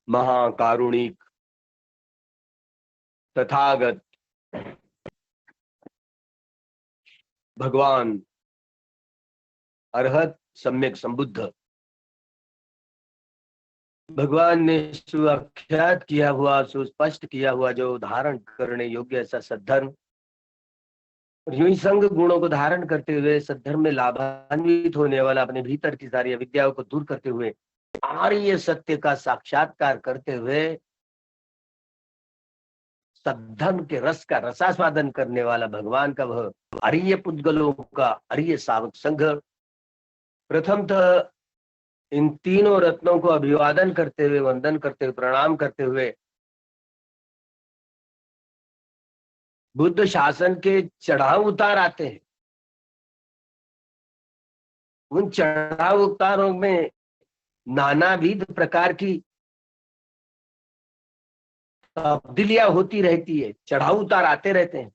महाकारुणिक तथागत भगवान अरहत सम्यक संबुद्ध भगवान ने सुव्याख्यात किया हुआ, सुस्पष्ट किया हुआ, जो धारण करने योग्य ऐसा सद्धर्म, यूं ही संग गुणों को धारण करते हुए सद्धर्म में लाभान्वित होने वाला, अपने भीतर की सारी अविद्याओं को दूर करते हुए आर्य सत्य का साक्षात्कार करते हुए सद्धर्म के रस का रसास्वादन करने वाला भगवान का वह आर्य पुद्गलों का आर्य सावक संघ प्रथमतः इन तीनों रत्नों को अभिवादन करते हुए, वंदन करते हुए, प्रणाम करते हुए बुद्ध शासन के चढ़ाव उतार आते हैं। उन चढ़ाव उतारों में नानाविध प्रकार की तब्दीलियां होती रहती है, चढ़ाव उतार आते रहते हैं।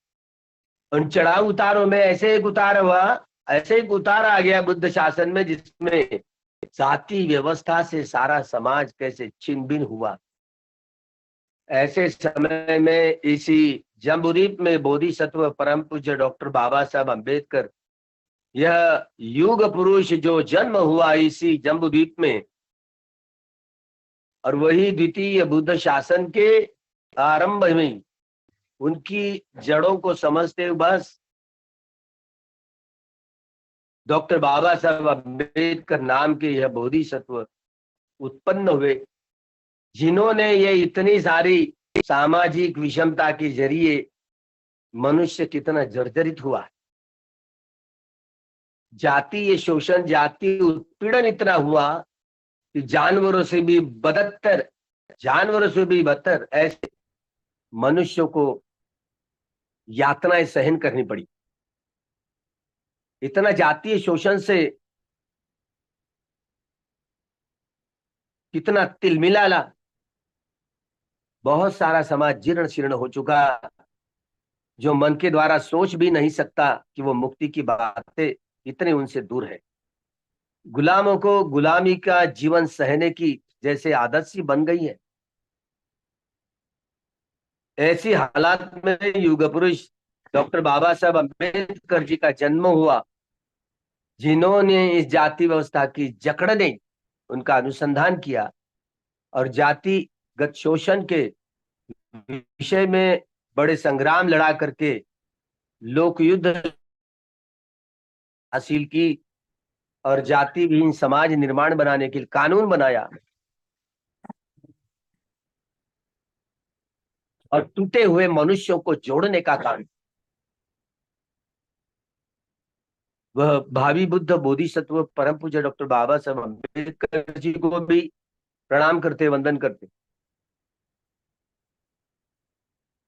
उन चढ़ाव उतारों में ऐसे एक उतार हुआ, ऐसे एक उतार आ गया बुद्ध शासन में, जिसमें जाति व्यवस्था से सारा समाज कैसे छिन्न भिन्न हुआ। ऐसे समय में इसी जम्बूद्वीप में बोधिसत्व परम पूज्य डॉक्टर बाबा साहब अम्बेडकर, यह युग पुरुष जो जन्म हुआ इसी जम्बूद्वीप में, और वही द्वितीय बुद्ध शासन के आरंभ में उनकी जड़ों को समझते हुए बस डॉक्टर बाबा साहब अम्बेडकर नाम के यह बोधिसत्व उत्पन्न हुए, जिन्होंने ये इतनी सारी सामाजिक विषमता के जरिए मनुष्य कितना जर्जरित हुआ, जातीय शोषण, जातीय उत्पीड़न इतना हुआ कि जानवरों से भी बदतर, जानवरों से भी बदतर ऐसे मनुष्यों को यातनाएं सहन करनी पड़ी। इतना जातीय शोषण से कितना तिलमिलाला, बहुत सारा समाज जीर्ण शीर्ण हो चुका, जो मन के द्वारा सोच भी नहीं सकता कि वो मुक्ति की बातें इतने उनसे दूर है। गुलामों को गुलामी का जीवन सहने की जैसे आदत सी बन गई है। ऐसी हालात में युग पुरुष डॉक्टर बाबा साहब अम्बेडकर जी का जन्म हुआ, जिन्होंने इस जाति व्यवस्था की जकड़ ने उनका अनुसंधान किया और जातिगत शोषण के विषय में बड़े संग्राम लड़ा करके लोक युद्ध हासिल की और जाति विहीन समाज निर्माण बनाने के लिए कानून बनाया और टूटे हुए मनुष्यों को जोड़ने का काम। वह भावी बुद्ध बोधिसत्व परम पूज्य डॉक्टर बाबा साहब अम्बेडकर जी को भी प्रणाम करते, वंदन करते।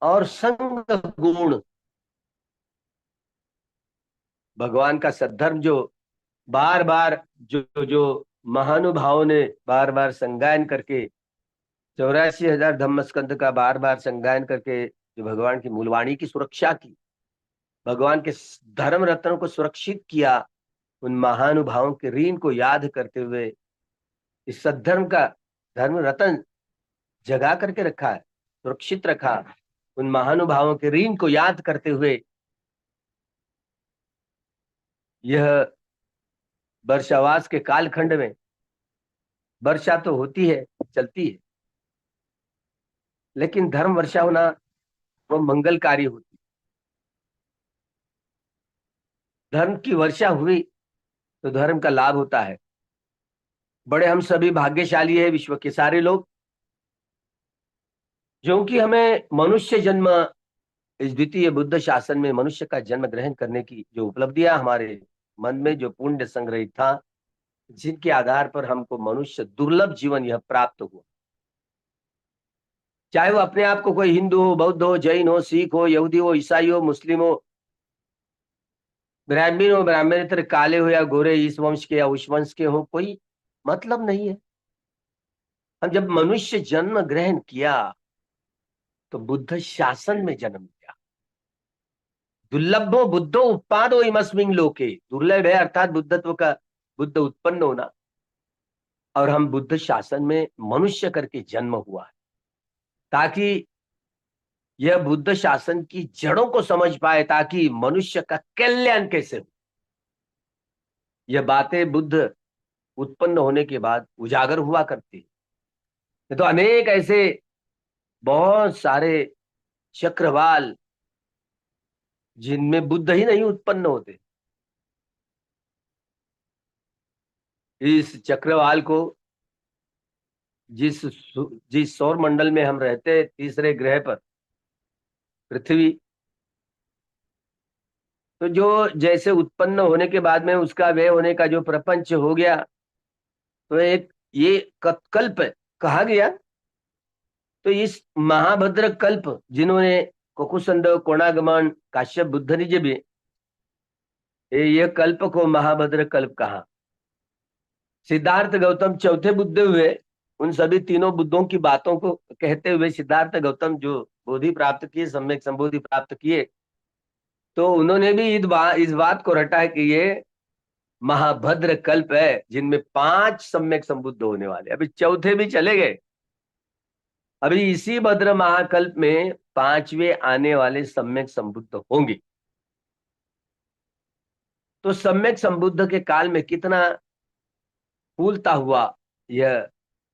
और संग गुण, भगवान का सद्धर्म जो बार बार जो जो महानुभावों ने बार बार संगायन करके 84,000 धम्मस्कंध का बार बार संगायन करके जो भगवान की मूलवाणी की सुरक्षा की, भगवान के धर्म रत्नों को सुरक्षित किया, उन महानुभावों के ऋण को याद करते हुए इस सद्धर्म का धर्म रत्न जगा करके रखा है, सुरक्षित रखा। उन महानुभावों के ऋण को याद करते हुए यह वर्षावास के कालखंड में वर्षा तो होती है, चलती है, लेकिन धर्म वर्षा होना वो मंगलकारी होती। धर्म की वर्षा हुई तो धर्म का लाभ होता है। बड़े हम सभी भाग्यशाली है, विश्व के सारे लोग, जो कि हमें मनुष्य जन्म, इस द्वितीय बुद्ध शासन में मनुष्य का जन्म ग्रहण करने की जो उपलब्धियां हमारे मन में जो पुण्य संग्रहित था, जिनके आधार पर हमको मनुष्य दुर्लभ जीवन यह प्राप्त हुआ। चाहे वो अपने आप को कोई हिंदू हो, बौद्ध हो, जैन हो, सिख हो, यहूदी हो, ईसाई हो, मुस्लिम हो, ब्राह्मण हो, ब्राह्मणेतर काले हो या गोरे, इस वंश के या उस वंश के हो, कोई मतलब नहीं है। हम जब मनुष्य जन्म ग्रहण किया तो बुद्ध शासन में जन्म लिया। दुर्लभो बुद्धो उत्पादो इमस्मिन् लोके, दुर्लभ है अर्थात बुद्धत्व का, बुद्ध उत्पन्न होना। और हम बुद्ध शासन में मनुष्य करके जन्म हुआ है, ताकि यह बुद्ध शासन की जड़ों को समझ पाए, ताकि मनुष्य का कल्याण कैसे हो। यह बातें बुद्ध उत्पन्न होने के बाद उजागर हुआ करती है। तो अनेक ऐसे बहुत सारे चक्रवाल जिनमें बुद्ध ही नहीं उत्पन्न होते, इस चक्रवाल को जिस जिस सौर मंडल में हम रहते हैं, तीसरे ग्रह पर पृथ्वी, तो जो जैसे उत्पन्न होने के बाद में उसका व्यय होने का जो प्रपंच हो गया, तो एक ये कल्प कहा गया। तो इस महाभद्र कल्प जिन्होंने कोकुसंद, कोणागमन, काश्यप, बुद्ध निज भी ये कल्प को महाभद्र कल्प कहा। सिद्धार्थ गौतम चौथे बुद्ध हुए। उन सभी तीनों बुद्धों की बातों को कहते हुए सिद्धार्थ गौतम जो बोधि प्राप्त किए, सम्यक संबोधि प्राप्त किए, तो उन्होंने भी इस बात को रटा है कि ये महाभद्र कल्प है, जिनमें 5 सम्यक संबुद्ध होने वाले। अभी चौथे भी चले गए, अभी इसी भद्र महाकल्प में 5वें आने वाले सम्यक संबुद्ध होंगे। तो सम्यक संबुद्ध के काल में कितना फूलता हुआ यह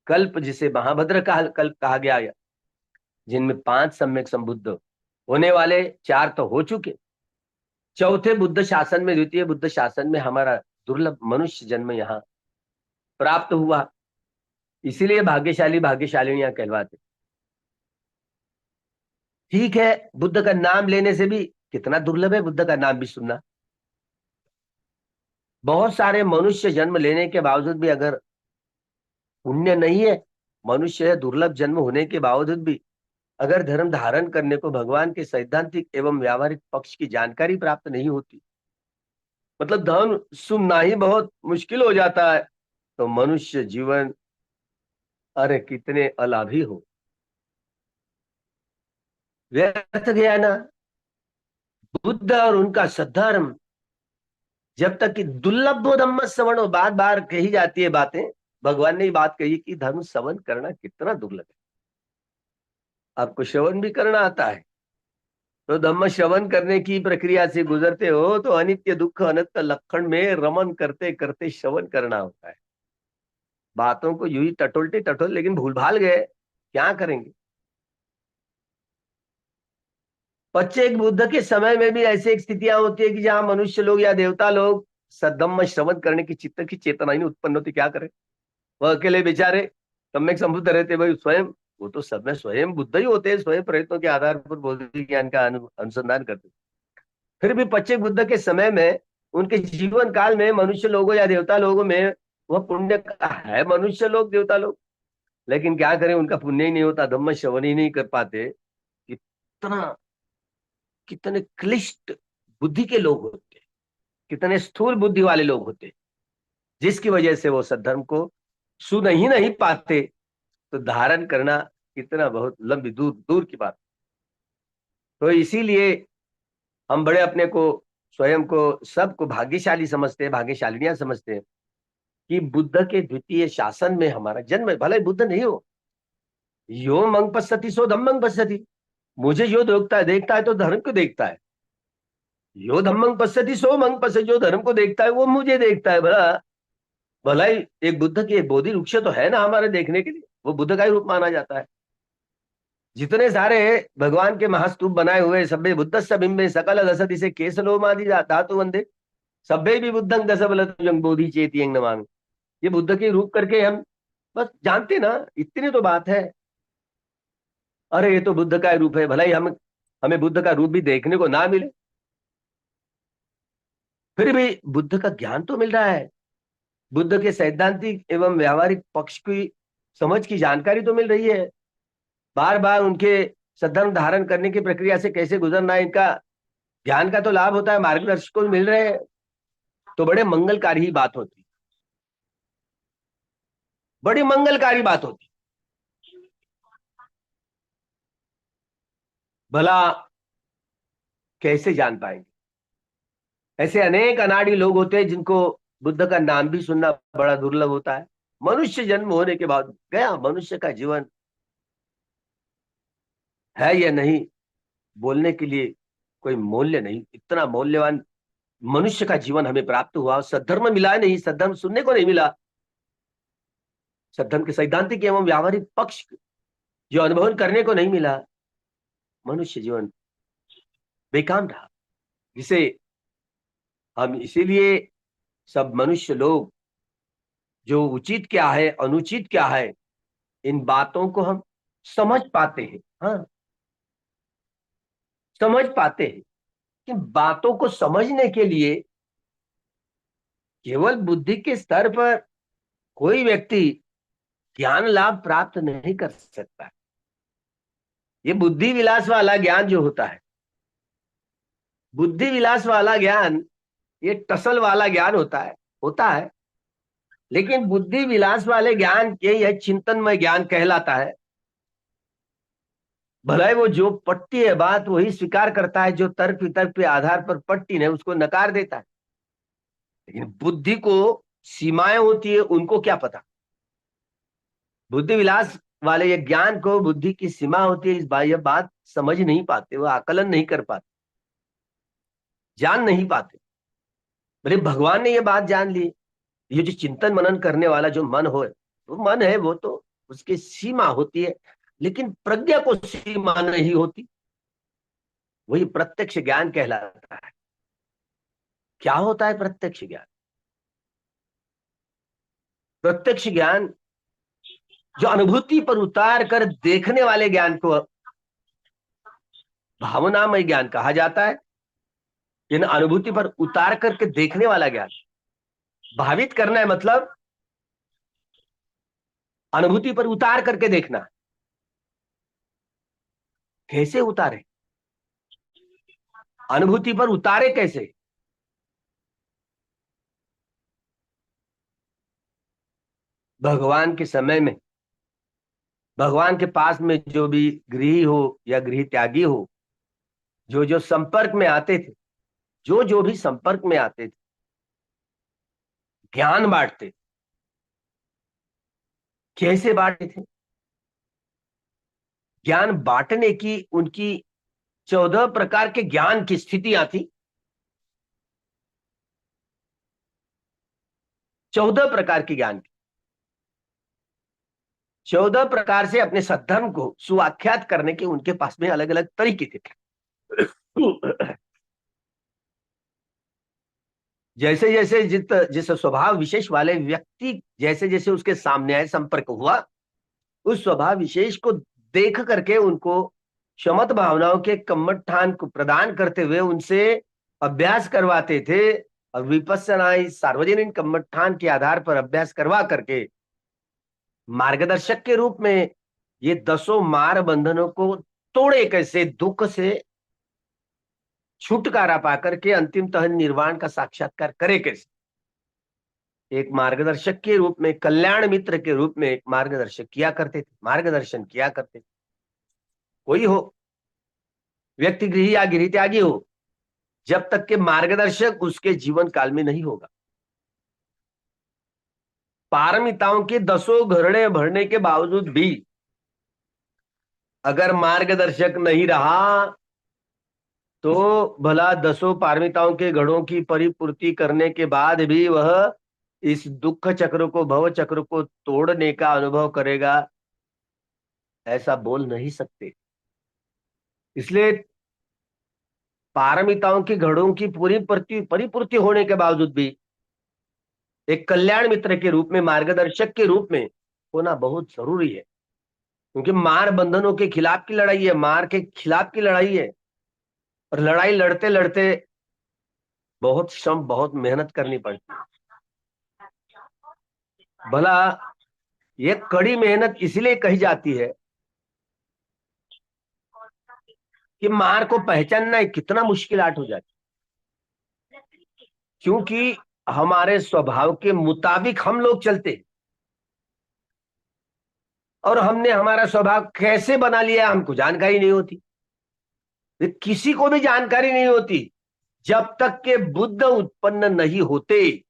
कल्प, जिसे महाभद्र का कल्प कहा गया, जिनमें 5 सम्यक संबुद्ध होने वाले, 4 तो हो चुके। चौथे बुद्ध शासन में, द्वितीय बुद्ध शासन में हमारा दुर्लभ मनुष्य जन्म यहाँ प्राप्त हुआ, इसीलिए भाग्यशाली भाग्यशालिनियां कहलवाते। ठीक है, बुद्ध का नाम लेने से भी कितना दुर्लभ है बुद्ध का नाम भी सुनना। बहुत सारे मनुष्य जन्म लेने के बावजूद भी अगर पुण्य नहीं है, मनुष्य दुर्लभ जन्म होने के बावजूद भी अगर धर्म धारण करने को भगवान के सैद्धांतिक एवं व्यावहारिक पक्ष की जानकारी प्राप्त नहीं होती, मतलब धर्म सुनना ही बहुत मुश्किल हो जाता है, तो मनुष्य जीवन अरे कितने अलाभी हो, व्यर्थ गया ना। बुद्ध और उनका सद्धर्म, जब तक कि दुर्लभ धम्म श्रवण हो, बार बार कही जाती है बातें, भगवान ने बात कही कि धर्म श्रवण करना कितना दुर्लभ है। आपको श्रवण भी करना आता है तो धम्म श्रवण करने की प्रक्रिया से गुजरते हो, तो अनित्य दुख अनंत लक्षण में रमन करते करते श्रवण करना होता है। बातों को यूं ही टटोलते टटोल, लेकिन भूल भाल गए, क्या करेंगे। पच्चेक बुद्ध के समय में भी ऐसी एक स्थितियां होती है कि जहां मनुष्य लोग या देवता लोग सद्धम्म श्रवण करने की चित्त की चेतना ही नहीं उत्पन्न होती, क्या करें। वह अकेले बेचारे सम्यक संबुद्ध रहते भाई स्वयं, वो तो सब में स्वयं बुद्ध ही होते हैं, स्वयं प्रयत्नों के आधार पर बोधि ज्ञान का अनुसंधान करते। फिर भी पच्चेक बुद्ध के समय में, उनके जीवन काल में मनुष्य लोगों या देवता लोगों में वह पुण्य का है, मनुष्य लोग देवता लोग, लेकिन क्या करें, उनका पुण्य ही नहीं होता, धम्म श्रवण ही नहीं कर पाते। कितना कितने क्लिष्ट बुद्धि के लोग होते, कितने स्थूल बुद्धि वाले लोग होते, जिसकी वजह से वो सद्धर्म को सुन ही नहीं पाते। तो धारण करना कितना बहुत लंबी दूर दूर की बात। तो इसीलिए हम बड़े अपने को, स्वयं को, सबको भाग्यशाली समझते हैं, भाग्यशालिनियां समझते हैं कि बुद्ध के द्वितीय शासन में हमारा जन्म है। भले बुद्ध नहीं हो, यो मंग पश्यति सो धम्मंग पश्यति, मुझे जो देखता है तो धर्म को देखता है। यो धम्मंग पश्यति सो मंग पश्यति, जो धर्म को देखता है वो मुझे देखता है। भला भला ही एक बुद्ध के बोधि वृक्ष तो है ना हमारे देखने के लिए, वो बुद्ध का ही रूप माना जाता है। जितने सारे भगवान के महास्तूप बनाए हुए, सभ्य बुद्धस्य बिंबे सकल दशति से केसलोमादि धातु वंदे सभ्य भी बुद्धं दश बलतुजं बोधि चेति नमामि। ये बुद्ध के रूप करके हम बस जानते ना, इतनी तो बात है। अरे ये तो बुद्ध का रूप है, भला ही हम हमें बुद्ध का रूप भी देखने को ना मिले, फिर भी बुद्ध का ज्ञान तो मिल रहा है, बुद्ध के सैद्धांतिक एवं व्यावहारिक पक्ष की समझ की जानकारी तो मिल रही है। बार बार उनके सद्धर्म धारण करने की प्रक्रिया से कैसे गुजरना है, इनका ज्ञान का तो लाभ होता है, मार्गदर्शक को मिल रहे हैं, तो बड़े मंगलकारी ही बात होती, बड़ी मंगलकारी बात होती। भला कैसे जान पाएंगे। ऐसे अनेक अनाड़ी लोग होते हैं जिनको बुद्ध का नाम भी सुनना बड़ा दुर्लभ होता है। मनुष्य जन्म होने के बाद गया, मनुष्य का जीवन है या नहीं, बोलने के लिए कोई मूल्य नहीं। इतना मूल्यवान मनुष्य का जीवन हमें प्राप्त हुआ, सद्धर्म मिला नहीं, सद्धर्म सुनने को नहीं मिला। सद्धर्म के सैद्धांतिक एवं व्यावहारिक पक्ष जो अनुभव करने को नहीं मिला, मनुष्य जीवन बेकाम रहा। जिसे हम इसीलिए सब मनुष्य लोग जो उचित क्या है अनुचित क्या है, इन बातों को हम समझ पाते हैं। हाँ, समझ पाते हैं कि बातों को समझने के लिए केवल बुद्धि के स्तर पर कोई व्यक्ति ज्ञान लाभ प्राप्त नहीं कर सकता। ये बुद्धि विलास वाला ज्ञान जो होता है, बुद्धि विलास वाला ज्ञान, ये टसल वाला ज्ञान होता है। लेकिन बुद्धि विलास वाले ज्ञान के यह चिंतनमय ज्ञान कहलाता है। भले वो जो पट्टी है बात वही स्वीकार करता है, जो तर्क वितर्क के आधार पर पट्टी है उसको नकार देता है। लेकिन बुद्धि को सीमाएं होती है, उनको क्या पता। बुद्धि विलास वाले ये ज्ञान को बुद्धि की सीमा होती है, इस बात बात समझ नहीं पाते, वो आकलन नहीं कर पाते, जान नहीं पाते। बोले भगवान ने ये बात जान ली। ये जो चिंतन मनन करने वाला जो मन हो, वो मन है, वो तो उसकी सीमा होती है, लेकिन प्रज्ञा को सीमा नहीं होती। वही प्रत्यक्ष ज्ञान कहलाता है। क्या होता है प्रत्यक्ष ज्ञान? प्रत्यक्ष ज्ञान जो अनुभूति पर उतार कर देखने वाले ज्ञान को भावनामय ज्ञान कहा जाता है। इन अनुभूति पर उतार करके देखने वाला ज्ञान, भावित करना है मतलब अनुभूति पर उतार करके देखना। कैसे उतारे? अनुभूति पर उतारे कैसे? भगवान के समय में, भगवान के पास में जो भी गृही हो या गृह त्यागी हो, जो जो संपर्क में आते थे, जो जो भी संपर्क में आते थे, ज्ञान बांटते थे। कैसे बांटते थे? ज्ञान बांटने की उनकी 14 प्रकार के ज्ञान की स्थितियां थी। 14 प्रकार की ज्ञान की, 14 प्रकार से अपने सद्धर्म को सुव्याख्यात करने के उनके पास में अलग अलग तरीके थे। जैसे जैसे जिस स्वभाव विशेष वाले व्यक्ति जैसे जैसे उसके सामने आए, संपर्क हुआ, उस स्वभाव विशेष को देख करके उनको क्षमत भावनाओं के कम्मठान को प्रदान करते हुए उनसे अभ्यास करवाते थे। और विपस्सना इस सार्वजनिक कम्मठान के आधार पर अभ्यास करवा करके मार्गदर्शक के रूप में ये 10 मार बंधनों को तोड़े कैसे, दुख से छुटकारा पाकर के अंतिमतः निर्वाण का साक्षात्कार करे कैसे, एक मार्गदर्शक के रूप में, कल्याण मित्र के रूप में एक मार्गदर्शक किया करते थे, मार्गदर्शन किया करते थे। कोई हो, व्यक्ति गृही या गृह त्यागी हो, जब तक के मार्गदर्शक उसके जीवन काल में नहीं होगा, पारमिताओं के 10 घरड़े भरने के बावजूद भी अगर मार्गदर्शक नहीं रहा तो भला 10 पारमिताओं के घड़ों की परिपूर्ति करने के बाद भी वह इस दुख चक्र को, भव चक्र को तोड़ने का अनुभव करेगा, ऐसा बोल नहीं सकते। इसलिए पारमिताओं की घड़ों की पूरी परिपूर्ति होने के बावजूद भी एक कल्याण मित्र के रूप में, मार्गदर्शक के रूप में होना बहुत जरूरी है। क्योंकि मार बंधनों के खिलाफ की लड़ाई है, मार के खिलाफ की लड़ाई है। और लड़ाई लड़ते लड़ते बहुत श्रम, बहुत मेहनत करनी पड़ती है। भला ये कड़ी मेहनत इसलिए कही जाती है कि मार को पहचानना कितना मुश्किल आर्ट हो जाती है। क्योंकि हमारे स्वभाव के मुताबिक हम लोग चलते हैं, और हमने हमारा स्वभाव कैसे बना लिया हमको जानकारी नहीं होती। किसी को भी जानकारी नहीं होती जब तक के बुद्ध उत्पन्न नहीं होते,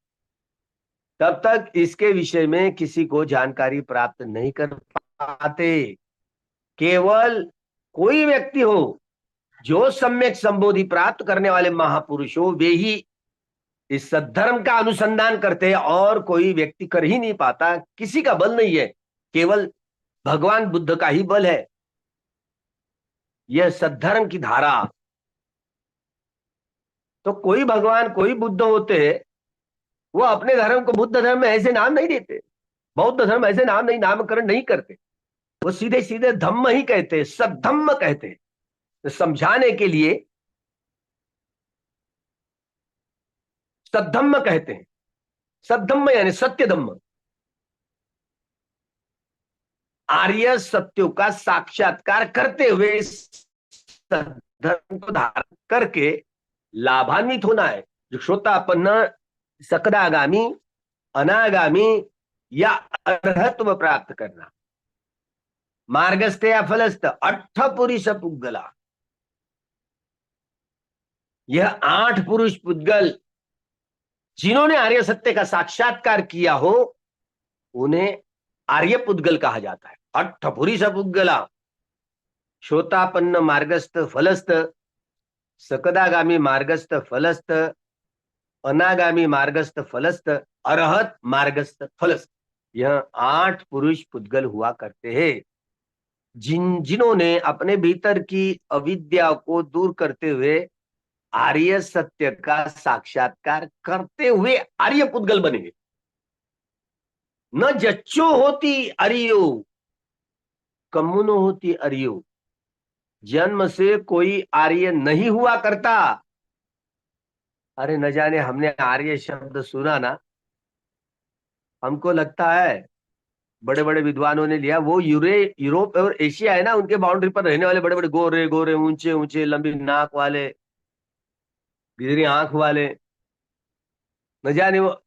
तब तक इसके विषय में किसी को जानकारी प्राप्त नहीं कर पाते। केवल कोई व्यक्ति हो जो सम्यक संबोधि प्राप्त करने वाले महापुरुष हो, वे ही इस सद्धर्म का अनुसंधान करते हैं, और कोई व्यक्ति कर ही नहीं पाता। किसी का बल नहीं है, केवल भगवान बुद्ध का ही बल है। यह सद्धर्म की धारा। तो कोई भगवान कोई बुद्ध होते हैं, वो अपने धर्म को बुद्ध धर्म में ऐसे नाम नहीं देते, बौद्ध धर्म ऐसे नाम नहीं, नामकरण नहीं करते। वो सीधे सीधे धम्म ही कहते हैं, सद्धम्म कहते हैं। तो समझाने के लिए सद्धम्म कहते हैं। सद्धम्म यानी सत्य धम्म, आर्य सत्यों का साक्षात्कार करते हुए इस धर्म को धारण करके लाभान्वित होना है। जो श्रोतापन्न, सकदागामी, अनागामी या अर्हत्व प्राप्त करना। मार्गस्थ या फलस्थ अट्ठ पुरुष पुद्गला, यह 8 पुरुष पुद्गल जिन्होंने आर्य सत्य का साक्षात्कार किया हो, उन्हें आर्य पुद्गल कहा जाता है। अट्ठ पुरुष पुद्गला, श्रोतापन्न मार्गस्थ फलस्थ, सकदागामी मार्गस्थ फलस्थ, अनागामी मार्गस्थ फलस्थ, अरहत मार्गस्थ फलस्थ। यह 8 पुरुष पुद्गल हुआ करते हैं, जिन्होंने अपने भीतर की अविद्या को दूर करते हुए आर्य सत्य का साक्षात्कार करते हुए आर्य पुद्गल बनेंगे। न जच्चो होती अरियो, कम्मुनो होती अरियो। जन्म से कोई आर्य नहीं हुआ करता। अरे न जाने हमने आर्य शब्द सुना ना, हमको लगता है बड़े बड़े विद्वानों ने लिया, वो यूरोप और एशिया है ना, उनके बाउंड्री पर रहने वाले बड़े बड़े गोरे गोरे ऊंचे ऊंचे लंबी नाक वाले, गिरी आंख वाले, न जाने वो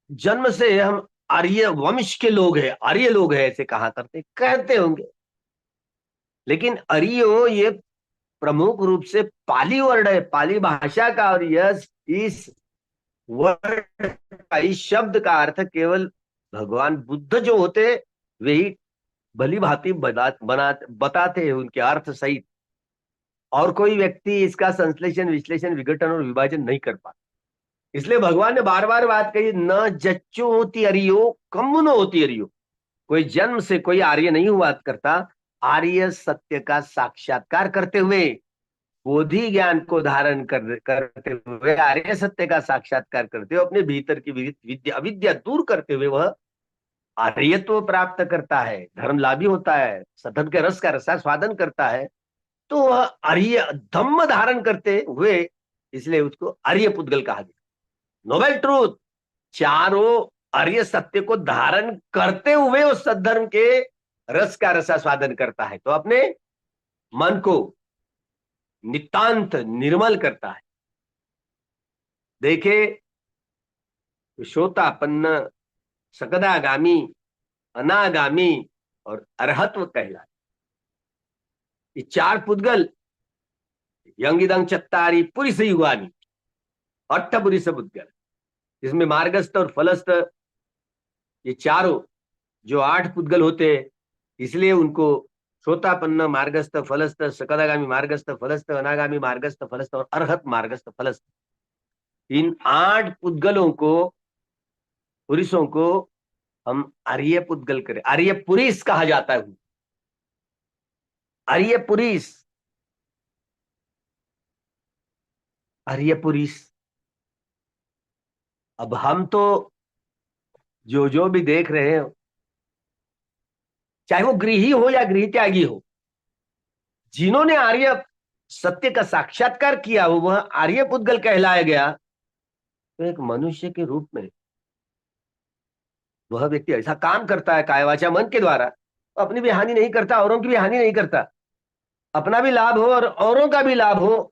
जन्म से हम आर्य वंश के लोग हैं, आर्य लोग हैं, ऐसे कहा करते कहते होंगे। लेकिन अरियो ये प्रमुख रूप से पाली वर्ड है, पाली भाषा का, और यह इस वर्ड का, इस शब्द का अर्थ केवल भगवान बुद्ध जो होते वही भली भांति बताते हैं उनके अर्थ सहित। और कोई व्यक्ति इसका संश्लेषण, विश्लेषण, विघटन और विभाजन नहीं कर पाता। इसलिए भगवान ने बार बार बात कही, न जच्चो होती अरियो, कम्मुनो होती अरियो। कोई जन्म से कोई आर्य नहीं हुआ करता। आर्य सत्य का साक्षात्कार करते हुए, बोधि ज्ञान को धारण करते हुए, आर्य सत्य का साक्षात्कार करते हुए, अपने भीतर की विद्या अविद्या दूर करते हुए वह आर्यत्व प्राप्त करता है, धर्मलाभी होता है, सतत के रस का रसास्वादन करता है। तो वह आर्य धम्म धारण करते हुए, इसलिए उसको आर्य पुद्गल कहा गया। नोबेल ट्रूथ, चारों आर्य सत्य को धारण करते हुए उस सद्धर्म के रस का रसास्वादन करता है, तो अपने मन को नितांत निर्मल करता है। देखे, श्रोतापन्न, सकदागामी, अनागामी और अरहत्व कहलाए। ये 4 पुद्गल, यंगिदंग चत्तारी पुरुष युगानी, अट्ठ पुरुष पुद्गल, जिसमें मार्गस्थ और फलस्थ ये चारों जो 8 पुद्गल होते हैं, इसलिए उनको श्रोतापन्न मार्गस्थ फलस्थ, सकदागामी मार्गस्थ फलस्थ, अनागामी मार्गस्थ फलस्थ और अरहत मार्गस्थ फलस्थ, इन 8 पुद्गलों को, पुरुषों को हम आर्य पुद्गल करें। आर्य पुरुष कहा जाता है। आर्य पुरुष, आर्य पुरुष। अब हम तो जो जो भी देख रहे हैं, चाहे वो गृही हो या गृह त्यागी हो, जिन्होंने आर्य सत्य का साक्षात्कार किया हो, वह आर्य पुद्गल कहलाया गया। तो एक मनुष्य के रूप में वह व्यक्ति ऐसा काम करता है काय वाचा मन के द्वारा, तो अपनी भी हानि नहीं करता, औरों की भी हानि नहीं करता, अपना भी लाभ हो और औरों का भी लाभ हो।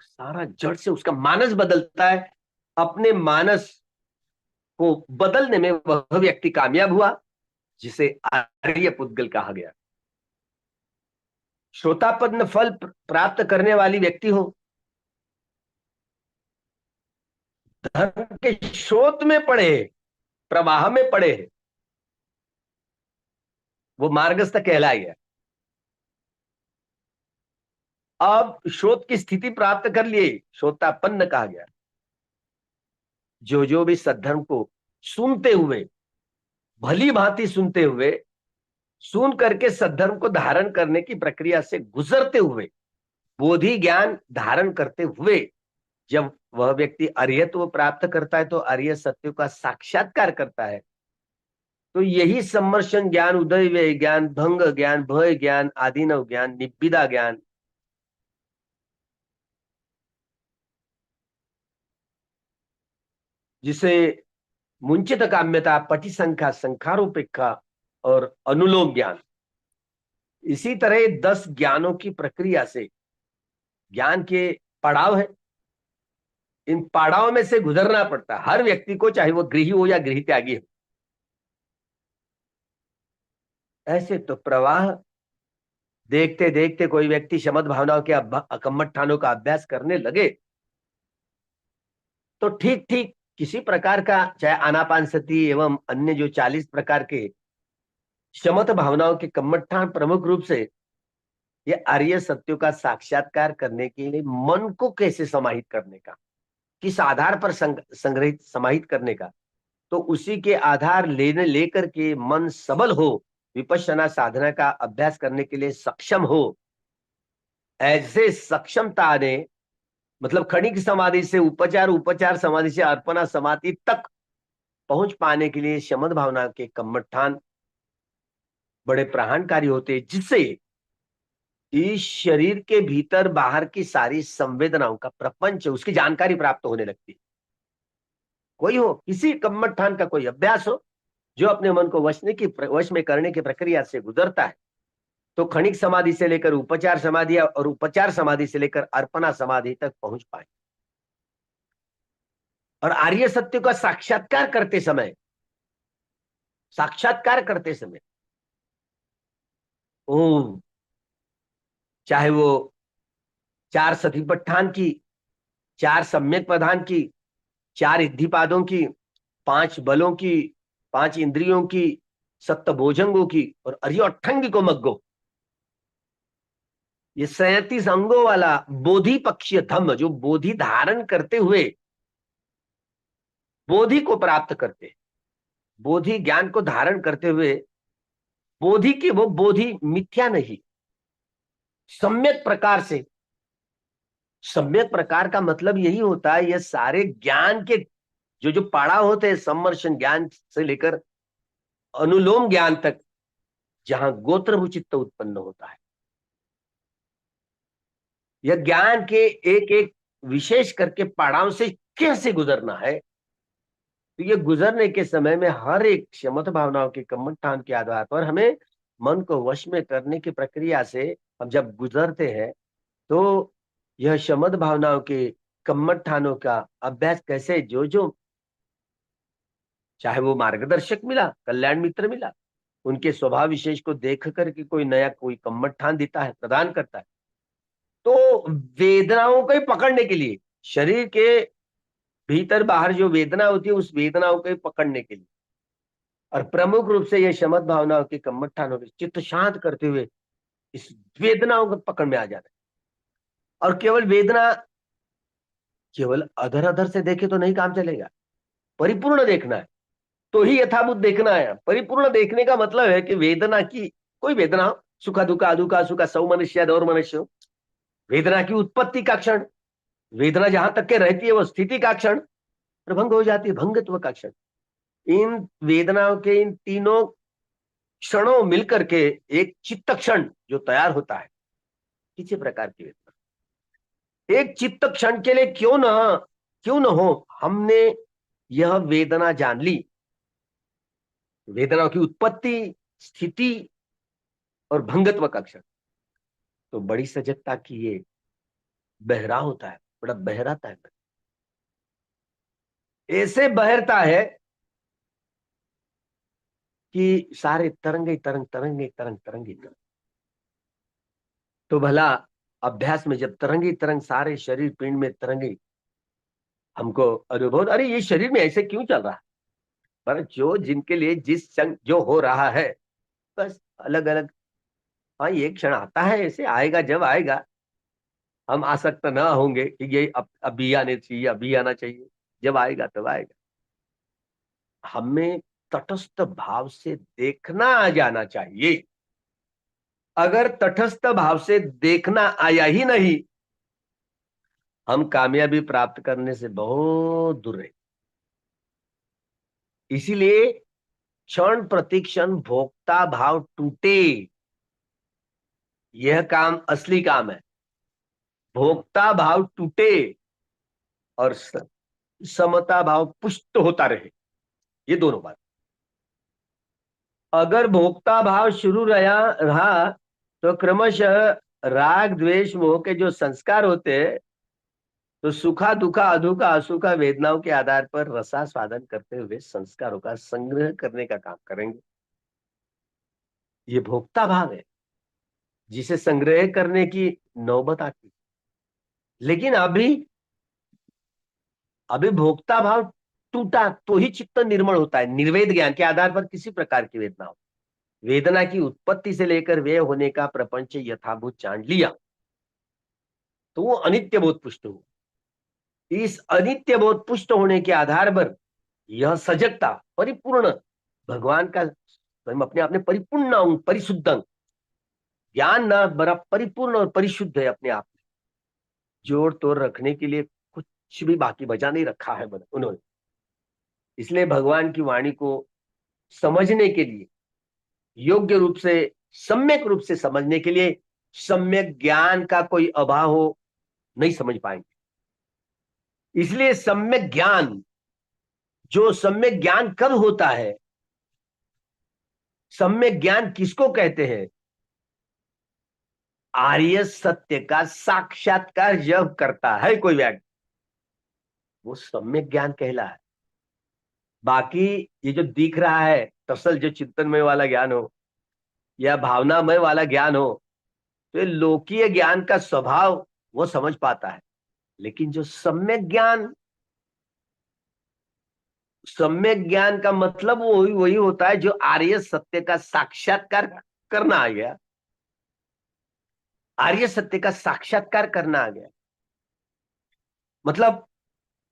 सारा जड़ से उसका मानस बदलता है। अपने मानस को बदलने में वह व्यक्ति कामयाब हुआ, जिसे आर्य पुद्गल कहा गया। श्रोतापन्न फल प्राप्त करने वाली व्यक्ति हो, धर्म के स्रोत में पड़े हैं, प्रवाह में पड़े हैं, वो मार्गस्थ कहलाया गया। अब स्रोत की स्थिति प्राप्त कर लिए, श्रोतापन्न कहा गया। जो भी सद्धर्म को सुनते हुए, भली भांति सुनते हुए, सुन करके सद्धर्म को धारण करने की प्रक्रिया से गुजरते हुए, बोधि ज्ञान धारण करते हुए जब वह व्यक्ति अरिहत्व प्राप्त करता है, तो अरिय सत्य का साक्षात्कार करता है, तो यही सम्मर्शन ज्ञान, उदय व्यय ज्ञान, भंग ज्ञान, भय ज्ञान, आदिनव ज्ञान, निब्बिदा ज्ञान, जिसे मुंचित काम्यता, पटिसंख्या, संखारोपेक्षा और अनुलोम ज्ञान, इसी तरह 10 ज्ञानों की प्रक्रिया से, ज्ञान के पड़ाव है, इन पड़ाव में से गुजरना पड़ता है हर व्यक्ति को, चाहे वो गृही हो या गृह त्यागी हो। ऐसे तो प्रवाह देखते देखते कोई व्यक्ति शमद भावनाओं के कम्मठानों का अभ्यास करने लगे, तो ठीक ठीक किसी प्रकार का, चाहे आनापान सती एवं अन्य जो 40 प्रकार के शमत भावनाओं के कम्मठान, प्रमुख रूप से ये आर्य सत्यों का साक्षात्कार करने के लिए मन को कैसे समाहित करने का, किस आधार पर संग्रहित समाहित करने का, तो उसी के आधार लेने लेकर के मन सबल हो, विपश्यना साधना का अभ्यास करने के लिए सक्षम हो। ऐसे सक्षमता ने, मतलब क्षणिक समाधि से उपचार, उपचार समाधि से अर्पणा समाधि तक पहुंच पाने के लिए शमद भावना के कम्मठान बड़े प्रहानकारी होते हैं, जिससे इस शरीर के भीतर बाहर की सारी संवेदनाओं का प्रपंच, उसकी जानकारी प्राप्त होने लगती है। कोई हो, किसी कम्मठान का कोई अभ्यास हो, जो अपने मन को वश में करने की प्रक्रिया से गुजरता है, तो क्षणिक समाधि से लेकर उपचार समाधि और उपचार समाधि से लेकर अर्पणा समाधि तक पहुंच पाए। और आर्य सत्य का साक्षात्कार करते समय ओम, चाहे वो 4 सतिपट्ठान की, 4 सम्यक प्रधान की, 4 इद्धिपादों की, 5 बलों की, 5 इंद्रियों की, 7 भोजंगों की और अरियो अट्ठंगी को मग्गो, ये 37 अंगों वाला बोधि पक्षीय धम्म, जो बोधि धारण करते हुए बोधि को प्राप्त करते, बोधि ज्ञान को धारण करते हुए, बोधि की वो बोधि मिथ्या नहीं, सम्यक प्रकार से, सम्यक प्रकार का मतलब यही होता है, ये सारे ज्ञान के जो पड़ाव होते हैं, सम्मर्शन ज्ञान से लेकर अनुलोम ज्ञान तक, जहां गोत्र चित्त उत्पन्न होता है, यह ज्ञान के एक एक विशेष करके पड़ाव से कैसे गुजरना है, तो ये गुजरने के समय में हर एक क्षमता भावनाओं के कम्मठान के आधार पर हमें मन को वश में करने की प्रक्रिया से हम जब गुजरते हैं, तो यह शमद भावनाओं के कम्मठानों का अभ्यास कैसे, जो जो चाहे वो मार्गदर्शक मिला, कल्याण मित्र मिला, उनके स्वभाव विशेष को देख करके कोई नया कोई कम्मठान देता है, प्रदान करता है, तो वेदनाओं को ही पकड़ने के लिए, शरीर के भीतर बाहर जो वेदना होती है, उस वेदनाओं को ही पकड़ने के लिए, और प्रमुख रूप से ये शमत भावनाओं के कम्मठानों के चित्त शांत करते हुए इस वेदनाओं को पकड़ में आ जाना है। और केवल वेदना, केवल अधर अधर से देखे तो नहीं काम चलेगा, परिपूर्ण देखना है, तो ही यथाभूत देखना है। परिपूर्ण देखने का मतलब है कि वेदना की, कोई वेदना हो, सुखा दुखा दुखा सुखा, सौ मनुष्य और मनुष्य हो, वेदना की उत्पत्ति का क्षण, वेदना जहां तक के रहती है वो स्थिति का क्षण, प्रभंग हो जाती है भंगत्व का क्षण। इन वेदनाओं के इन तीनों क्षणों मिलकर के एक चित्त क्षण जो तैयार होता है, किसी प्रकार की वेदना, एक चित्त क्षण के लिए क्यों न हो, हमने यह वेदना जान ली, वेदनाओं की उत्पत्ति, स्थिति और भंगत्व का क्षण, तो बड़ी सजगता की ये बहरा होता है, बड़ा बहराता है, ऐसे बहरता है कि सारे तरंगे तरंग तरंगे तरंग तरंगे तरंग। तो भला अभ्यास में जब तरंगी तरंग सारे शरीर पिंड में तरंगे, हमको अनुभव, अरे ये शरीर में ऐसे क्यों चल रहा है। पर जो जिनके लिए जिस संग जो हो रहा है, बस अलग अलग। हाँ, ये क्षण आता है, ऐसे आएगा जब आएगा। हम आसक्त ना होंगे कि ये अब अभी आने चाहिए, अभी आना चाहिए। जब आएगा तब आएगा। हमें तटस्थ भाव से देखना आ जाना चाहिए। अगर तटस्थ भाव से देखना आया ही नहीं, हम कामयाबी प्राप्त करने से बहुत दूर रहे। इसीलिए क्षण प्रतिक्षण भोक्ता भाव टूटे, यह काम असली काम है। भोक्ता भाव टूटे और समता भाव पुष्ट होता रहे, ये दोनों बात। अगर भोक्ता भाव शुरू रहा रहा तो क्रमशः राग द्वेष मोह के जो संस्कार होते हैं, तो सुखा दुखा अधुखा असुखा वेदनाओं के आधार पर रसास्वादन करते हुए संस्कारों का संग्रह करने का काम करेंगे। ये भोक्ता भाव है, जिसे संग्रह करने की नौबत आती। लेकिन अभी अभी भोक्ता भाव टूटा तो ही चित्त निर्मल होता है। निर्वेद ज्ञान के आधार पर किसी प्रकार की वेदना हो, वेदना की उत्पत्ति से लेकर व्यय होने का प्रपंच यथाभूत जान लिया, तो वो अनित्य बोध पुष्ट हुआ। इस अनित्य बोध पुष्ट होने के आधार पर यह सजगता परिपूर्ण भगवान का स्वयं अपने आप में परिपूर्ण अंग, परिशुद्ध अंग, ज्ञान न बड़ा परिपूर्ण और परिशुद्ध है अपने आप में। जोड़ तोड़ रखने के लिए कुछ भी बाकी बचा नहीं रखा है उन्होंने। इसलिए भगवान की वाणी को समझने के लिए, योग्य रूप से, सम्यक रूप से समझने के लिए सम्यक ज्ञान का कोई अभाव हो, नहीं समझ पाएंगे। इसलिए सम्यक ज्ञान, जो सम्यक ज्ञान कब होता है, सम्यक ज्ञान किसको कहते हैं? आर्य सत्य का साक्षात्कार जब करता है कोई व्यक्ति, वो सम्यक ज्ञान कहला है। बाकी ये जो दिख रहा है तसल, जो चिंतनमय वाला ज्ञान हो या भावनामय वाला ज्ञान हो, तो ये लोकीय ज्ञान का स्वभाव वो समझ पाता है। लेकिन जो सम्यक ज्ञान, सम्यक ज्ञान का मतलब वो वही होता है जो आर्य सत्य का साक्षात्कार करना आ गया। आर्य सत्य का साक्षात्कार करना आ गया मतलब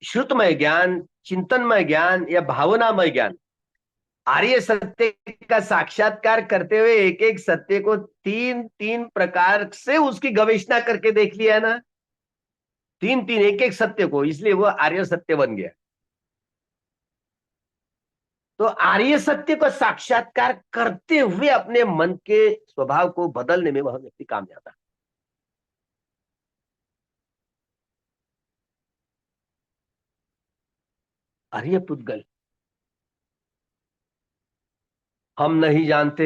श्रुतमय ज्ञान, चिंतनमय ज्ञान या भावनामय ज्ञान। आर्य सत्य का साक्षात्कार करते हुए एक एक सत्य को तीन तीन प्रकार से उसकी गवेषणा करके देख लिया है ना, तीन तीन एक एक सत्य को, इसलिए वो आर्य सत्य बन गया। तो आर्य सत्य का साक्षात्कार करते हुए अपने मन के स्वभाव को बदलने में वह व्यक्ति कामयाब है। आर्य पुद्गल, हम नहीं जानते।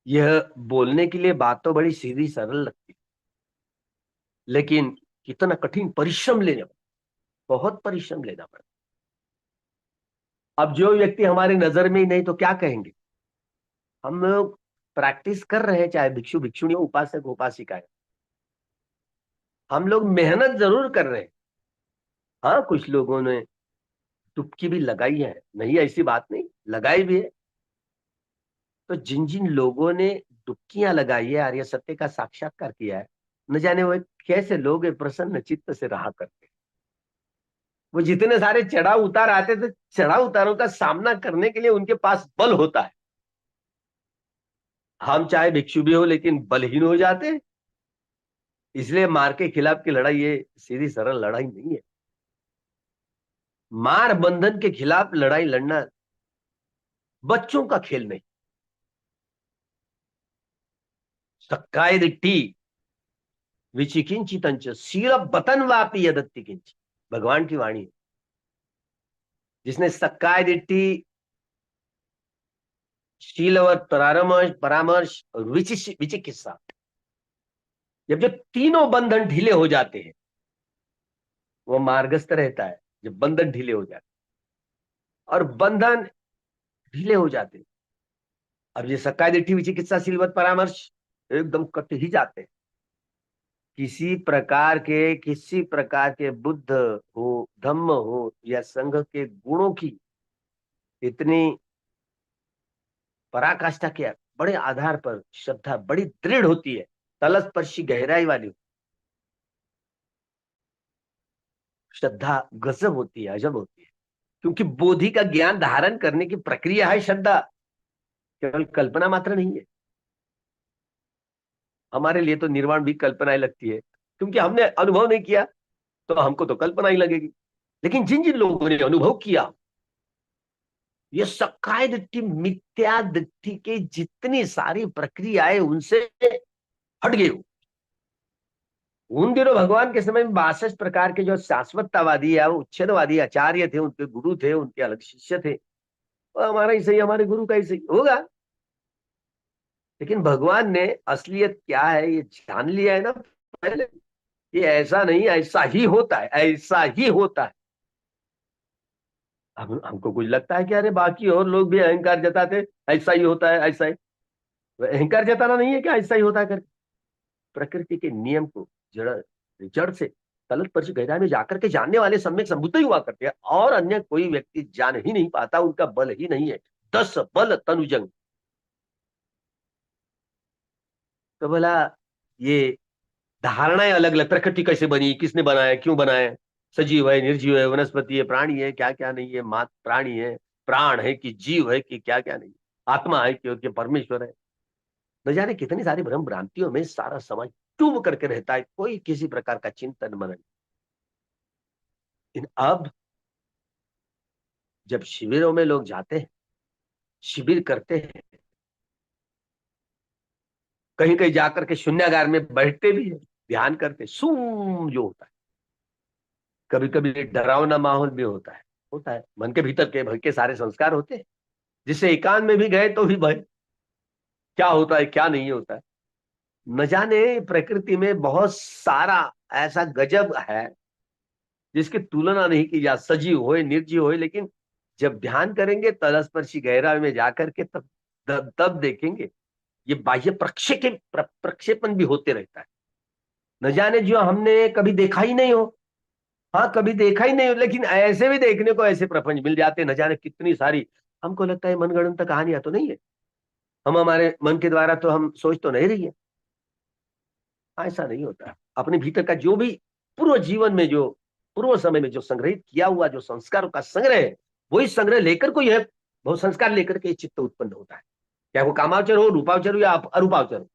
यह बोलने के लिए बात तो बड़ी सीधी सरल लगती, लेकिन कितना कठिन परिश्रम लेना, बहुत परिश्रम लेना पड़ता। अब जो व्यक्ति हमारी नजर में ही नहीं तो क्या कहेंगे? हम लोग प्रैक्टिस कर रहे हैं, चाहे भिक्षु भिक्षुणी उपासक उपासिका है, हम लोग मेहनत जरूर कर रहे हैं। हाँ, कुछ लोगों ने डुबकी भी लगाई है, नहीं ऐसी बात नहीं, लगाई भी है। तो जिन जिन लोगों ने डुबकियां लगाई है, आर्य सत्य का साक्षात्कार किया है, न जाने वो कैसे लोग प्रसन्न चित्त से रहा करते। वो जितने सारे चढ़ाव उतार आते थे, चढ़ाव उतारों का सामना करने के लिए उनके पास बल होता है। हम चाहे भिक्षु भी हो लेकिन बलहीन हो जाते हैं। इसलिए मार के खिलाफ की लड़ाई ये सीधी सरल लड़ाई नहीं है। मार बंधन के खिलाफ लड़ाई लड़ना बच्चों का खेल नहीं। सक्काय दिट्ठी विचिकिंचितंच शील बतन वापी यदत्ति किंच, भगवान की वाणी है। जिसने सक्काय दिट्ठी, शीलवत परामर्श परामर्श और विचिकित्सा, जब जो तीनों बंधन ढीले हो जाते हैं, वो मार्गस्थ रहता है। जब बंधन ढीले हो जाते और बंधन ढीले हो जाते हैं, अब ये सक्काय दिट्ठी विचिकित्सा शीलवत परामर्श एकदम कट ही जाते हैं। किसी प्रकार के बुद्ध हो, धम्म हो या संघ के गुणों की इतनी पराकाष्ठा के बड़े आधार पर श्रद्धा बड़ी दृढ़ होती है, तलस्पर्शी गहराई वाली श्रद्धा गजब होती है, अजब होती है। क्योंकि बोधि का ज्ञान धारण करने की प्रक्रिया है श्रद्धा, केवल कल्पना मात्र नहीं है। हमारे लिए तो निर्वाण भी कल्पना ही लगती है, क्योंकि हमने अनुभव नहीं किया, तो हमको तो कल्पना ही लगेगी। लेकिन जिन जिन लोगों ने अनुभव किया, ये सक्काय दृष्टि मिथ्या दृष्टि की जितनी सारी प्रक्रियाएं उनसे हट गई। उन दिनों भगवान के समय में 62 प्रकार के जो शाश्वततावादी या उच्छेदवादी आचार्य थे, उनके गुरु थे, उनके अलग शिष्य थे, वो हमारा ही सही, हमारे गुरु का ही सही होगा। लेकिन भगवान ने असलियत क्या है ये जान लिया है ना पहले। ये ऐसा नहीं, ऐसा ही होता है, ऐसा ही होता है। हमको कुछ लगता है कि अरे बाकी और लोग भी अहंकार जताते, ऐसा ही होता है, ऐसा ही। अहंकार जताना नहीं है क्या ऐसा ही होता है करके? प्रकृति के नियम को जड़ जड़ से तलत पर से गहराई में जाकर के जानने वाले सम्यक संबुद्ध ही हुआ करते हैं, और अन्य कोई व्यक्ति जान ही नहीं पाता, उनका बल ही नहीं है। 10 बल तनुजंग। तो बोला ये धारणाएं अलग अलग, प्रकृति कैसे बनी, किसने बनाया, क्यों बनाया, सजीव है, निर्जीव है, वनस्पति है, प्राणी है, क्या क्या नहीं है, मात प्राणी है, प्राण है कि जीव है कि क्या क्या नहीं, आत्मा है कि परमेश्वर है। न जाने कितनी सारी भ्रम भ्रांतियों में सारा समाज डूब करके रहता है, कोई किसी प्रकार का चिंतन मनन। अब जब शिविरों में लोग जाते हैं, शिविर करते हैं, कहीं कहीं जाकर के शून्यागार में बैठते भी है, ध्यान करते, सूम जो होता है, कभी कभी डरावना माहौल भी होता है, मन के भीतर के भय के सारे संस्कार होते हैं, जिससे एकांत में भी गए तो भी भय, क्या होता है क्या नहीं होता है। न जाने प्रकृति में बहुत सारा ऐसा गजब है जिसकी तुलना नहीं की जा, सजीव होए निर्जीव होए, लेकिन जब ध्यान करेंगे तलस्पर्शी गहराई में जाकर के तब देखेंगे ये बाह्य प्रक्षेपण भी होते रहता है। न जाने जो हमने कभी देखा ही नहीं हो, हाँ कभी देखा ही नहीं हो, लेकिन ऐसे भी देखने को ऐसे प्रपंच मिल जाते, न जाने कितनी सारी। हमको लगता है मनगढ़ंत कहानियां तो नहीं है, हम हमारे मन के द्वारा तो हम सोच तो नहीं रही है। ऐसा नहीं होता। अपने भीतर का जो भी पूर्व जीवन में, जो पूर्व समय में जो संग्रहित किया हुआ जो संस्कारों का संग्रह है, वही संग्रह लेकर को यह बहुत संस्कार लेकर के चित्त उत्पन्न होता है, चाहे वो कामावचर हो, रूपावचर हो या अरूपावचर हो।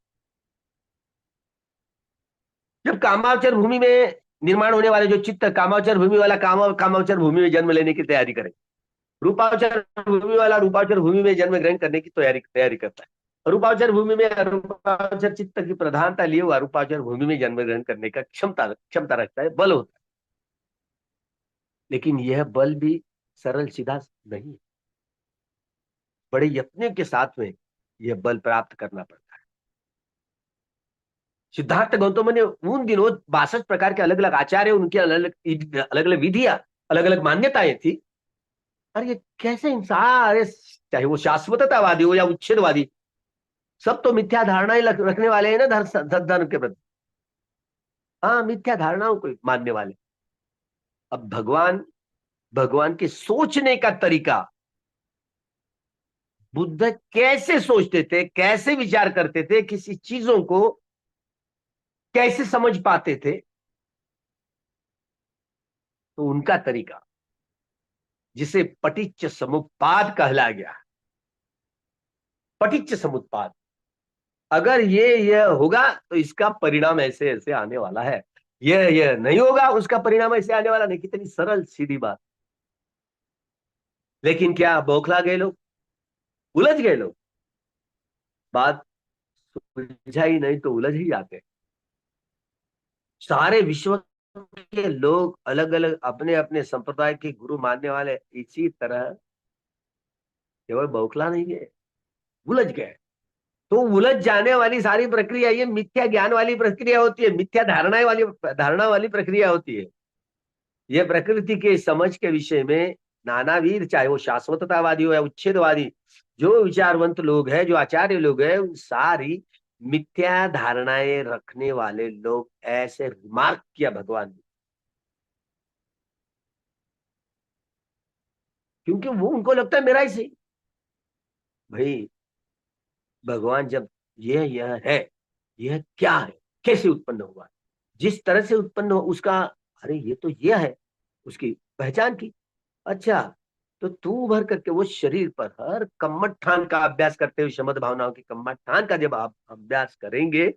जब कामावचर भूमि में निर्माण होने वाले जो चित्त, कामावचर भूमि वाला कामावचर भूमि में जन्म लेने की तैयारी करे, रूपावचर भूमि वाला रूपावचर भूमि में जन्म ग्रहण करने की तैयारी तैयारी करता है। रूपावचर भूमि में अरूपावचर चित्त की प्रधानता लिए हुआ रूपावचर भूमि में जन्म ग्रहण करने का क्षमता क्षमता रखता है, बल होता है। लेकिन यह बल भी सरल सीधा नहीं है, बड़े यत्न के साथ में यह बल प्राप्त करना पड़ता है। सिद्धार्थ गौतम ने उन दिनों 62 प्रकार के अलग अलग आचार्य, उनकी अलग अलग अलग विधियां, अलग अलग मान्यताएं थी। अरे ये कैसे इंसान, अरे चाहे वो शाश्वततावादी हो या उच्छेदवादी, सब तो मिथ्या धारणाएं रखने वाले हैं ना धर्म के प्रति। हाँ, मिथ्या धारणाओं को मानने वाले। अब भगवान भगवान के सोचने का तरीका, बुद्ध कैसे सोचते थे, कैसे विचार करते थे, किसी चीजों को कैसे समझ पाते थे, तो उनका तरीका जिसे पटिच्च समुत्पाद कहला गया, पटिच्च समुत्पाद, अगर ये होगा तो इसका परिणाम ऐसे ऐसे आने वाला है, ये नहीं होगा उसका परिणाम ऐसे आने वाला नहीं। कितनी सरल सीधी बात। लेकिन क्या बौखला गए लोग, उलझ गए लोग, बात सुलझाई नहीं तो उलझ ही जाते। सारे विश्व के लोग अलग अलग अपने अपने संप्रदाय के गुरु मानने वाले इसी तरह केवल बौखला नहीं गए, उलझ गए। तो उलझ जाने वाली सारी प्रक्रिया ये मिथ्या ज्ञान वाली प्रक्रिया होती है, मिथ्या धारणा वाली प्रक्रिया होती है। ये प्रकृति के समझ के विषय में नानाविध, चाहे वो शाश्वततावादी हो या उच्छेदवादी, जो विचारवंत लोग हैं, जो आचार्य लोग हैं, उन सारी मिथ्या धारणाएं रखने वाले लोग ऐसे रिमार्क किया भगवान ने, क्योंकि वो उनको लगता है मेरा ही सही। भाई भगवान जब यह है, यह क्या है, कैसे उत्पन्न हुआ, जिस तरह से उत्पन्न हो उसका, अरे ये तो यह है, उसकी पहचान की। अच्छा, तो तू भर करके वो शरीर पर हर कम्मठान का अभ्यास करते हुए, शमद भावनाओं के कम्मठान का जब आप अभ्यास करेंगे,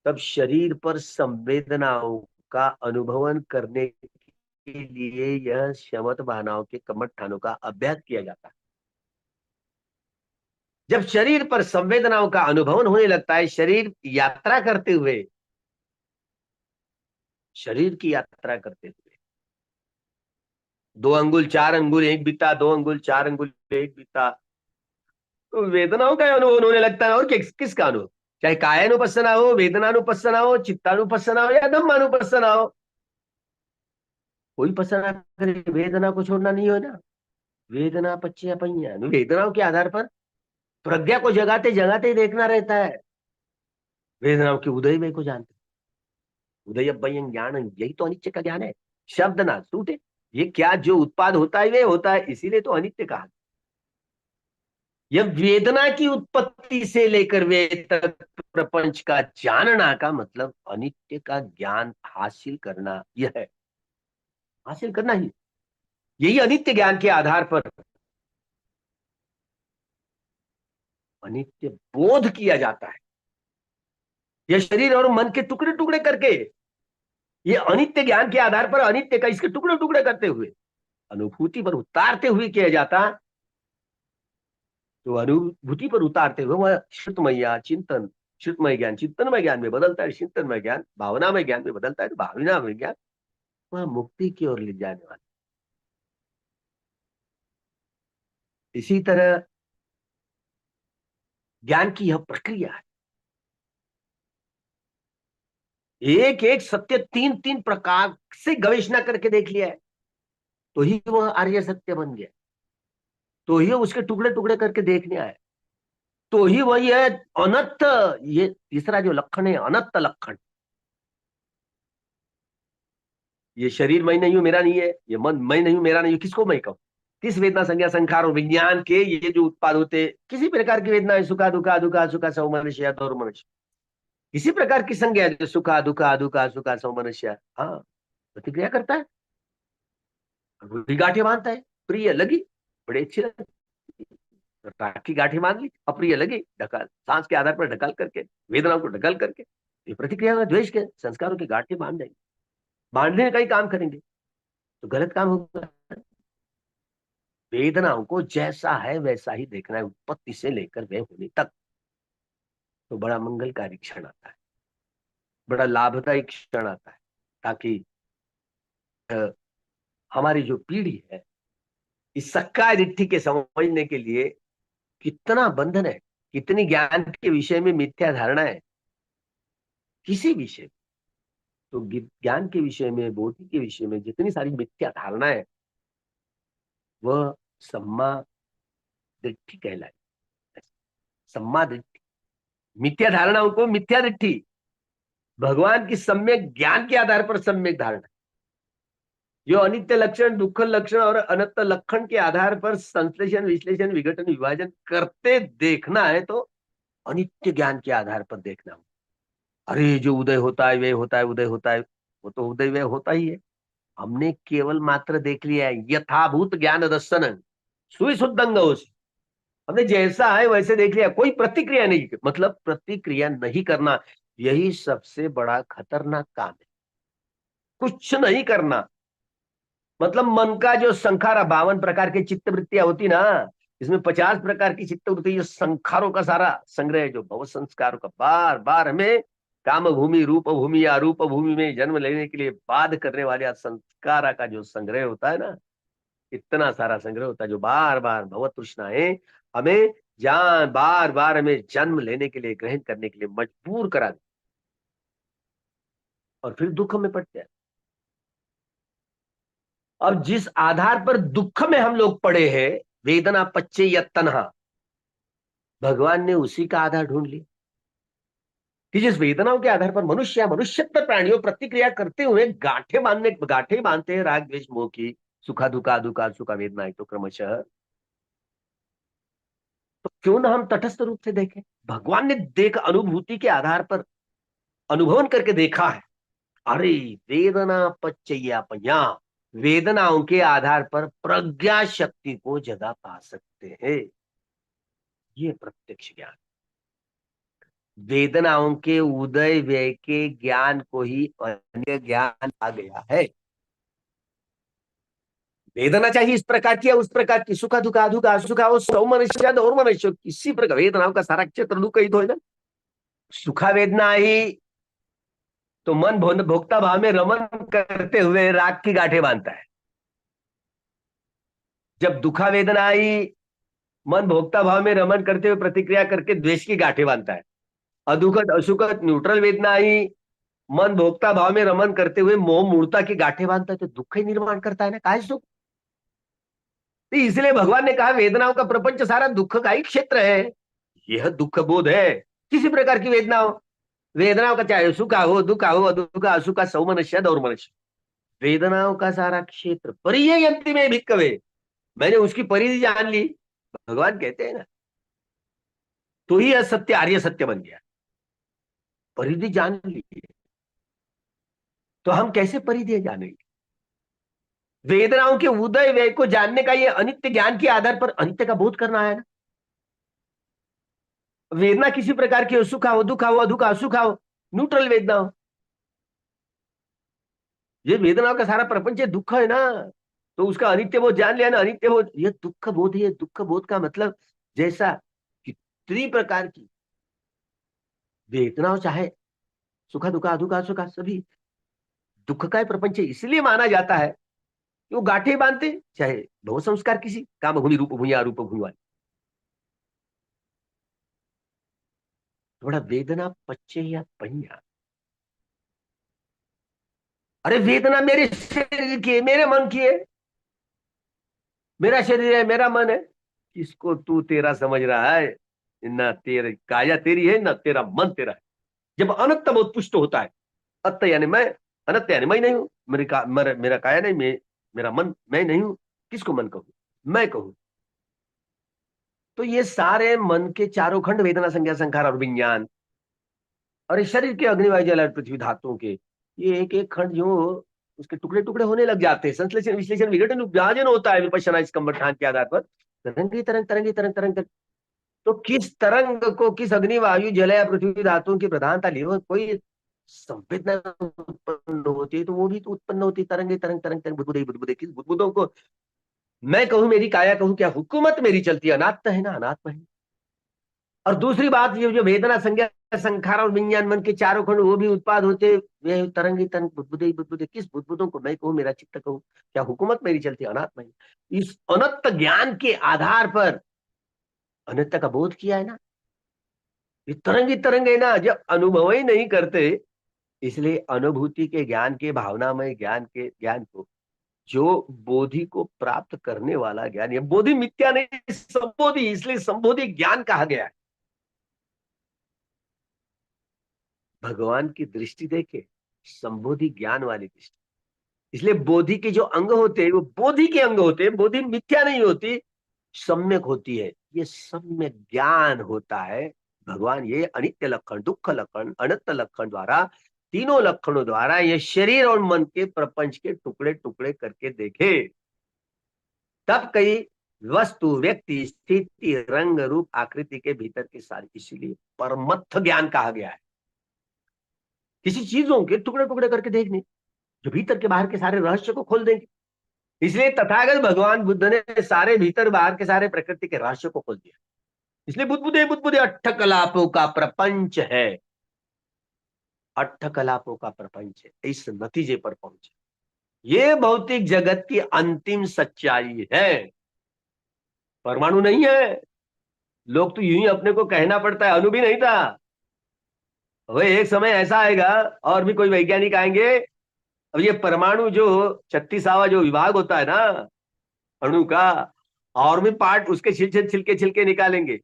तब शरीर पर संवेदनाओं का अनुभवन करने के लिए यह शमद भावनाओं के कम्मठानों का अभ्यास किया जाता है। जब शरीर पर संवेदनाओं का अनुभवन होने लगता है, शरीर यात्रा करते हुए, शरीर की यात्रा करते हुए, 2 अंगुल 4 अंगुल एक बीता, 2 अंगुल 4 अंगुल एक बीता, तो वेदनाओं का अनुभव होने लगता है। और किसका अनुभव, चाहे कायानुपස්සना हो, वेदनानुपස්සना हो, चित्तानुपස්සना हो या धम्मानुपස්සना हो, कोई पसना करे, वेदना को छोड़ना नहीं हो ना। वेदना पच्चिया पहिया, वेदनाओं के आधार पर प्रज्ञा को जगाते जगाते ही देखना रहता है। वेदनाओं के उदय में को जानते, उदय भयं ज्ञान, यही तो अनित्य का ज्ञान है। शब्द ना टूटे, ये क्या जो उत्पाद होता है वे होता है, इसीलिए तो अनित्य कहा। यह वेदना की उत्पत्ति से लेकर वे तक प्रपंच का जानना का मतलब अनित्य का ज्ञान हासिल करना, यह है, हासिल करना ही। यही अनित्य ज्ञान के आधार पर अनित्य बोध किया जाता है। यह शरीर और मन के टुकड़े टुकड़े करके, ये अनित्य ज्ञान के आधार पर अनित्य का इसके टुकड़े टुकड़े करते हुए अनुभूति पर उतारते हुए किया जाता। तो अनुभूति पर उतारते हुए वह श्रुतमय चिंतन, श्रुतमय ज्ञान चिंतनमय ज्ञान में बदलता है, चिंतनमय ज्ञान भावनामय ज्ञान में बदलता है, तो भावनामय ज्ञान वह मुक्ति की ओर ले जाने वाला। इसी तरह ज्ञान की यह प्रक्रिया है। एक एक सत्य तीन तीन प्रकार से गवेषणा करके देख लिया है, तो ही वह आर्य सत्य बन गया, तो ही उसके टुकड़े टुकड़े करके देखने आए, तो ही वही है अनंत। ये तीसरा जो लक्षण है अनंत लक्षण। ये शरीर मैं नहीं हूं, मेरा नहीं है, ये मन मैं नहीं हूं, मेरा नहीं हूं, किसको मैं कहूं? किस वेदना संज्ञा संखार और विज्ञान के ये जो उत्पाद होते, किसी प्रकार की वेदना है, सुखा दुखा दुखा सुखा सौ मनुष्य और मनुष्य, किसी प्रकार की संज्ञा है जो सुखा दुखा दुखा सुखा सौ मनुष्य, हाँ, प्रतिक्रिया करता है, भी गांठें बांधता है, प्रिय लगी, बड़े अच्छी लगी, राखी गांठें बांध ली, अप्रिय लगी, ढकाल सांस के आधार पर ढकाल करके, वेदनाओं को ढकाल करके, ये प्रतिक्रिया में द्वेष के संस्कारों की गांठें बांध देंगे, बांधने का ही काम करेंगे, तो गलत काम होगा। वेदनाओं को जैसा है वैसा ही देखना है, उत्पत्ति से लेकर वे होने तक, तो बड़ा मंगलकारी क्षण आता है, बड़ा लाभदायी क्षण आता है, ताकि हमारी जो पीढ़ी है इस सक्काय दिट्ठी के समझने के लिए, कितना बंधन है, कितनी ज्ञान के विषय में मिथ्या धारणा है, किसी विषय में, तो ज्ञान के विषय में, बोधि के विषय में जितनी सारी मिथ्या धारणा है, वह सम्मा दृष्टि कहलाई। सम्मा दृष्टि, मिथ्या धारणाओं को मिथ्या दृष्टि, भगवान की सम्यक ज्ञान के आधार पर सम्यक धारणा, जो अनित्य लक्षण दुख लक्षण और अनंत लक्षण के आधार पर संश्लेषण विश्लेषण विघटन विभाजन करते देखना है, तो अनित्य ज्ञान के आधार पर देखना हो। अरे जो उदय होता है वे होता है, उदय होता है, वो तो उदय वे होता ही है, हमने केवल मात्र देख लिया है, यथाभूत ज्ञान दर्शन सुई शुद्धंग, हमने जैसा है वैसे देख लिया, कोई प्रतिक्रिया नहीं, मतलब प्रतिक्रिया नहीं करना, यही सबसे बड़ा खतरनाक काम है। कुछ नहीं करना, मतलब मन का जो संखारा 52 प्रकार की चित्तवृत्तियां होती ना, इसमें 50 प्रकार की चित्तवृत्ति, जो संखारों का सारा संग्रह है, जो भव संस्कारों का बार बार हमें काम भूमि रूप भूमि या रूप भूमि में जन्म लेने के लिए बाध करने वाले संस्कारा का जो संग्रह होता है ना, इतना सारा संग्रह होता है, जो बार बार भव तृष्णाएं हमें जान बार बार हमें जन्म लेने के लिए, ग्रहण करने के लिए मजबूर करा दे, और फिर दुख में पड़ते हैं। और जिस आधार पर दुख में हम लोग पड़े हैं, वेदना पच्चे या तन्हा, भगवान ने उसी का आधार ढूंढ लिया। कि जिस वेदनाओं के आधार पर मनुष्य या मनुष्यत्व प्राणियों प्रतिक्रिया करते हुए गांठें बांधते हैं राग द्वेष मोह की, सुखा दुखा दुखा सुखा वेदना तो क्रमशः। तो क्यों ना हम तटस्थ रूप से देखें। भगवान ने देख अनुभूति के आधार पर अनुभवन करके देखा है। अरे वेदना पच्चैया पया, वेदनाओं के आधार पर प्रज्ञा शक्ति को जगा पा सकते हैं। ये प्रत्यक्ष ज्ञान, वेदनाओं के उदय व्यय के ज्ञान को ही अन्य ज्ञान आ गया है। वेदना चाहिए इस प्रकार की या उस प्रकार की, सुखा दुखा दुखा सुखा हो, सौ मनुष्य और मनुष्य किसी प्रकार वेदनाओं का सारा क्षेत्र दुख ही तो है ना। सुखा वेदना आई तो मन भोक्ता भाव में रमन करते हुए राग की गांठें बांधता है। जब दुखा वेदना आई, मन भोक्ता भाव में रमन करते हुए प्रतिक्रिया करके द्वेष की गांठें बांधता है। अदुखद असुखद न्यूट्रल वेदना आई, मन भोक्ता भाव में रमन करते हुए मोह मूर्ता की गांठें बांधता है, तो दुख ही निर्माण करता है ना, काहे सुख। तो इसलिए भगवान ने कहा वेदनाओं का प्रपंच सारा दुख का ही क्षेत्र है। यह दुख बोध है, किसी प्रकार की वेदना हो, वेदनाओं का चाहे सुखा हो दुखा हो अदुखा असुखा सौ मनुष्य और मनुष्य, वेदनाओं का सारा क्षेत्र परियंति में भिक्कवे, मैंने उसकी परिधि जान ली। भगवान कहते हैं ना, तो ही असत्य आर्य सत्य बन गया। परिधि जान ली, तो हम कैसे परिधि जानेंगे। वेदनाओं के उदय व्यय को जानने का ये अनित्य ज्ञान के आधार पर अनित्य का बोध करना है ना। वेदना किसी प्रकार की हो, सुखा हो दुखा हो अदुखा असुखा हो, न्यूट्रल वेदना हो, ये वेदनाओं का सारा प्रपंच दुख है ना। तो उसका अनित्य बोध जान लिया ना, अनित्य बोध ये दुख बोध है। दुख बोध का मतलब जैसा कितनी प्रकार की वेदनाओं, चाहे सुखा दुखा अदुखा सुखा, सभी दुख का ही प्रपंच है। इसलिए माना जाता है कि वो गांठे बांधते, चाहे भव संस्कार किसी काम भूमि रूप भूमि आरूप भूमि वाले, थोड़ा वेदना पच्चे या पहिया। अरे वेदना मेरे शरीर की है, मेरे मन की है, मेरा शरीर है मेरा मन है, किसको तू तेरा समझ रहा है। ना तेरी काया तेरी है ना तेरा मन तेरा है। जब अनंत बोध पुष्ट होता है, अत यानी मैं, अनंत यानी मैं नहीं हूं, मेरा काया नहीं, मेरा मन मैं नहीं हूं, किसको मन कहूं, मैं कहूं। तो ये सारे मन के चारों खंड, वेदना संज्ञा संखार और विज्ञान, और इस शरीर के अग्नि वायु जल और पृथ्वी धातुओं के, ये एक एक खंड जो उसके टुकड़े टुकड़े होने लग जाते हैं। संश्लेषण विश्लेषण विघटन विभाजन होता है विपश्यना इस कम्बठान के आधार पर, तरंगी तरंग तरंगी तरंग तरंग तरंग। तो किस तरंग को, किस अग्नि वायु जल या पृथ्वी धातुओं की प्रधानता ली हो, कोई संवेदना उत्पन्न होती है तो वो भी तो उत्पन्न होती है, तरंगे तरंग तरंग तरंग बुदबुदे बुदबुदे। किस बुदबुदों को मैं कहूं मेरी काया कहूं, क्या हुकूमत मेरी चलती है, अनात्म है ना, अनात्म है। और दूसरी बात, ये जो वेदना संज्ञा संखार और विज्ञान मन के चारों खंड वो भी उत्पाद होते, वे तरंगी तरंग बुदबुदे बुदबुदे। किस बुदबुदों को मैं कहूं मेरा चित्त कहूं, क्या हुकूमत मेरी चलती है, अनात्म है। इस अनंत ज्ञान के आधार पर अनित्य का बोध किया है ना। ये तरंगी तरंग है ना, जब अनुभव ही नहीं करते। इसलिए अनुभूति के ज्ञान के, भावनामय ज्ञान के ज्ञान को, जो बोधि को प्राप्त करने वाला ज्ञान, ये बोधि मिथ्या नहीं संबोधि, इसलिए संबोधि ज्ञान कहा गया है। भगवान की दृष्टि देखे, संबोधि ज्ञान वाली दृष्टि। इसलिए बोधि के जो अंग होते हैं वो बोधि के अंग होते हैं, बोधि मिथ्या नहीं होती, सम्यक होती है। ये सम्यक ज्ञान होता है। भगवान ये अनित्य लक्षण, दुख लक्षण, अनंत लक्षण द्वारा, तीनों लक्षणों द्वारा ये शरीर और मन के प्रपंच के टुकड़े टुकड़े करके देखे, तब कई वस्तु व्यक्ति स्थिति रंग रूप आकृति के भीतर की सारी, इसीलिए परमत्थ ज्ञान कहा गया है। किसी चीजों के टुकड़े टुकड़े करके देखने, जो भीतर के बाहर के सारे रहस्य को खोल देंगे। इसलिए तथागत भगवान बुद्ध ने सारे भीतर बाहर के सारे प्रकृति के रहस्य को खोल दिया। इसलिए बुद्ध बुद्ध अट्ठ कलापों का प्रपंच है, अट्ठ कलापों का प्रपंच है, इस नतीजे पर पहुंचे। ये भौतिक जगत की अंतिम सच्चाई है, परमाणु नहीं है। लोग तो यूं ही अपने को कहना पड़ता है, अणु भी नहीं था। वह एक समय ऐसा आएगा, और भी कोई वैज्ञानिक आएंगे, अब ये परमाणु जो 36वां जो विभाग होता है ना अणु का, और भी पार्ट उसके छिलके छिलके छिलके निकालेंगे,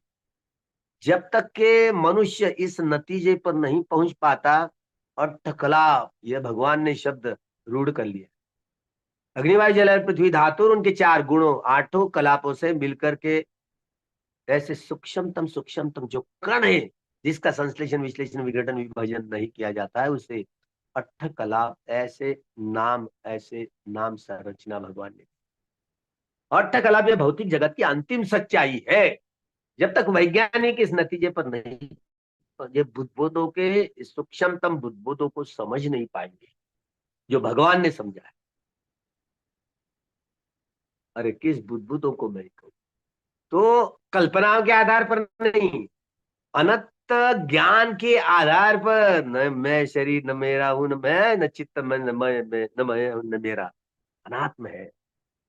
जब तक के मनुष्य इस नतीजे पर नहीं पहुंच पाता, अर्थकला, यह भगवान ने शब्द रूढ़ कर लिया। अग्निवायु जल अग्नि, पृथ्वी धातु और उनके चार गुणों, आठों कलापों से मिलकर के ऐसे सूक्ष्मतम जो कण है, जिसका संश्लेषण विश्लेषण विघटन विभाजन नहीं किया जाता है, उसे अट्ठ कला, ऐसे नाम संरचना भगवान ने। अट्ठ कला ये भौतिक जगत की अंतिम सच्चाई है। जब तक वैज्ञानिक इस नतीजे पर नहीं, ये बुद्धबोधों के सूक्ष्मतम बुद्धबोधों को समझ नहीं पाएंगे जो भगवान ने समझा है। अरे किस बुद्धबोधों को मैं कहूं, तो कल्पनाओं के आधार पर नहीं, अनंत ज्ञान के आधार पर। न मैं शरीर, न मेरा हूं, न मैं, न चित्त, न मैं हूं, न मेरा, अनात्म है।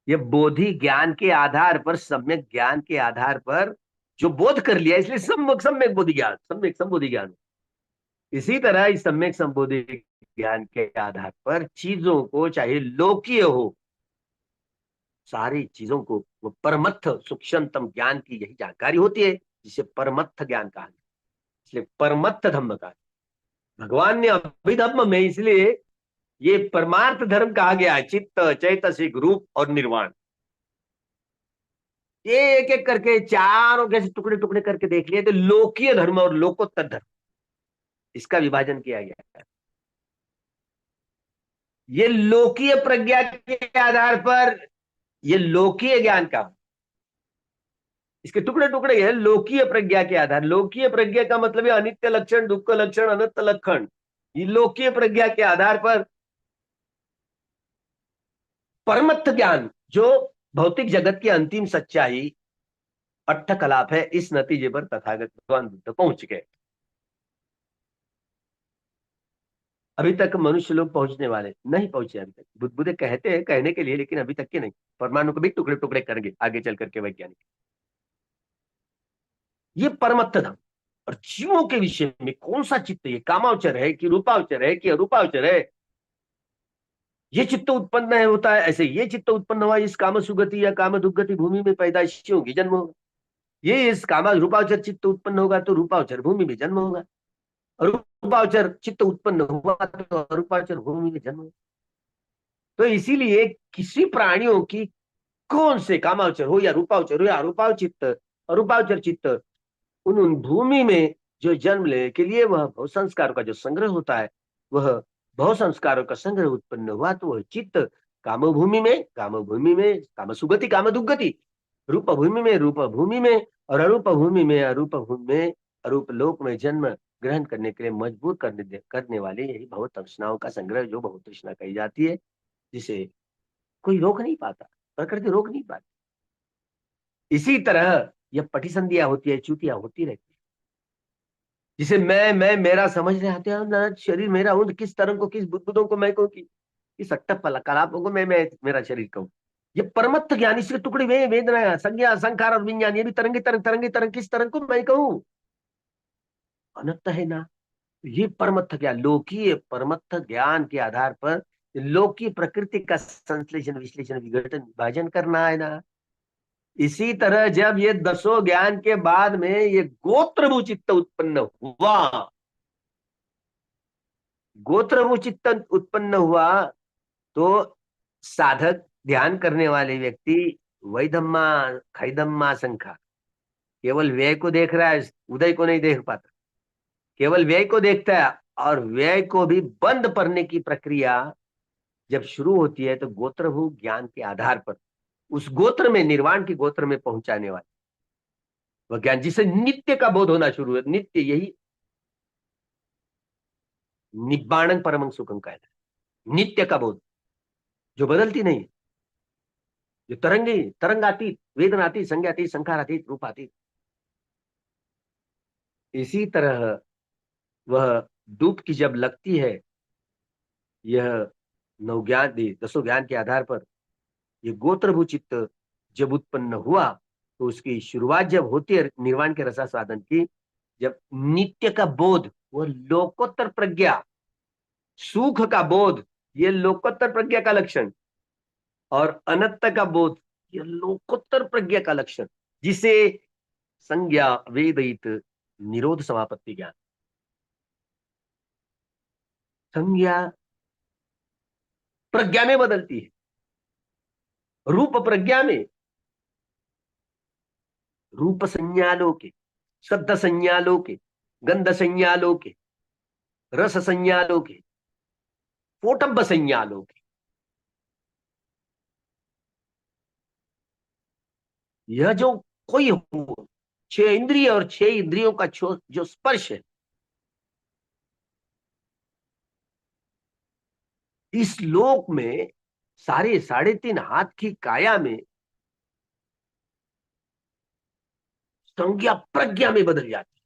ये बोधि ज्ञान के आधार पर, सम्यक ज्ञान के आधार पर जो बोध कर लिया, इसलिए सम्यक बोधि ज्ञान, सम्यक संबोधि ज्ञान। इसी तरह इस सम्यक संबोधि ज्ञान के आधार पर चीजों को, चाहे लौकीय हो, सारी चीजों को वो परमत्थ सूक्ष्मतम ज्ञान की यही जानकारी होती है, जिसे परमत्थ ज्ञान कहा गया। इसलिए परमत्थ धम्म का भगवान ने अभिधम्म में, इसलिए ये परमार्थ धर्म कहा गया है, चित्त, चैतसिक, रूप और निर्वाण। ये एक एक करके चारों कैसे टुकड़े टुकड़े करके देख लिए, तो लोकीय धर्म और लोकोत्तर धर्म, इसका विभाजन किया गया है। ये लोकीय प्रज्ञा के आधार पर, ये लोकीय ज्ञान का, इसके टुकड़े टुकड़े है लोकीय प्रज्ञा के आधार। लोकीय प्रज्ञा का मतलब है अनित्य लक्षण, दुख लक्षण, अनंत लक्षण। ये लोकीय प्रज्ञा के आधार पर परमत्थ ज्ञान, जो भौतिक जगत की अंतिम सच्चाई अट्ठकलाप है, इस नतीजे पर तथागत भगवान बुद्ध पहुंच गए। अभी तक मनुष्य लोग पहुंचने वाले नहीं पहुंचे, अभी तक बुद्ध कहते हैं कहने के लिए, लेकिन अभी तक के नहीं। परमाणु को भी टुकड़े टुकड़े करेंगे आगे चल करके वैज्ञानिक। ये परमत्थ धर्म। और जीवों के विषय में कौन सा चित्त, ये कामावचर है कि रूपावचर है कि अरूपावचर है, ये चित्त उत्पन्न है होता है, ऐसे ये चित्त उत्पन्न हुआ इस काम सुगति या काम दुर्गति भूमि में पैदाइश होगी, जन्म होगा। ये इस काम रूपावचर चित्त उत्पन्न होगा तो रूपावचर भूमि में जन्म होगा, रूपावचर चित्त उत्पन्न हुआ तो अरूपावचर भूमि में जन्म होगा। तो इसीलिए किसी प्राणियों की कौन से कामावचर हो या रूपावचर हो या अरूपावचर चित्त, उन भूमि में जो जन्म लेने के लिए वह भव संस्कारों का जो संग्रह होता है, वह भव संस्कारों का संग्रह उत्पन्न हुआ, तो वह चित्त काम भूमि में, काम सुगति काम दुर्गति, रूप भूमि में और अरूप भूमि में, अरूप लोक में जन्म ग्रहण करने के लिए मजबूर करने वाले यही भव तृष्णाओं का संग्रह, जो भव तृष्णा कही जाती है, जिसे कोई रोक नहीं पाता, प्रकृति रोक नहीं पाती। इसी तरह यह पटिसंधियां होती है, च्युतियां होती रहती है, जिसे मैं मेरा समझने आते हैं ना, शरीर मेरा हूं, किस तरंग को, किस बुद्धों को मैं कहूं कि इस अट्टप कलापों को मैं मेरा शरीर कहूं। ये परमत्थ ज्ञान, इसके टुकड़े में वेदना, संज्ञा, संखार और विज्ञान, ये भी तरंगे तरंग, किस तरंग को मैं कहूं, अनंत है ना। ये परमत्थ ज्ञान, लोकीय परमत्थ ज्ञान के आधार पर लोकीय प्रकृति का संश्लेषण विश्लेषण विघटन विभाजन करना है ना। इसी तरह जब ये दसों ज्ञान के बाद में ये गोत्रभू चित्त उत्पन्न हुआ, गोत्रभू चित्त उत्पन्न हुआ, तो साधक, ध्यान करने वाले व्यक्ति वैधम्मा खैदम्मा संखा, केवल व्यय को देख रहा है, उदय को नहीं देख पाता, केवल व्यय को देखता है। और व्यय को भी बंद करने की प्रक्रिया जब शुरू होती है, तो गोत्रभू ज्ञान के आधार पर उस गोत्र में, निर्वाण के गोत्र में पहुंचाने वाले वह ज्ञान, जिसे नित्य का बोध होना शुरू है, नित्य, यही निब्बाणं परमं सुखम कहता है, नित्य का बोध जो बदलती नहीं, जो तरंगातीत, वेदनातीत, संज्ञातीत, संखारातीत, रूपातीत। इसी तरह वह डुबकी जब लगती है, यह नौ ज्ञान, दसों ज्ञान के आधार पर ये गोत्रभू चित्त जब उत्पन्न हुआ, तो उसकी शुरुआत जब होती है निर्वाण के रसा साधन की, जब नित्य का बोध, वह लोकोत्तर प्रज्ञा, सुख का बोध, ये लोकोत्तर प्रज्ञा का लक्षण, और अनंत का बोध, ये लोकोत्तर प्रज्ञा का लक्षण, जिसे संज्ञा वेदित निरोध समापत्ति ज्ञान। संज्ञा प्रज्ञा में बदलती है, रूप प्रज्ञा में, रूप संज्ञालोके, शब्द संज्ञालोके, गंध संज्ञालोके, रस संज्ञालोके, पोटब्ब संज्ञालोके। यह जो कोई हो, छह इंद्रिय और छह इंद्रियों का जो स्पर्श है, इस लोक में सारे 3.5 हाथ की काया में संज्ञा प्रज्ञा में बदल जाती है,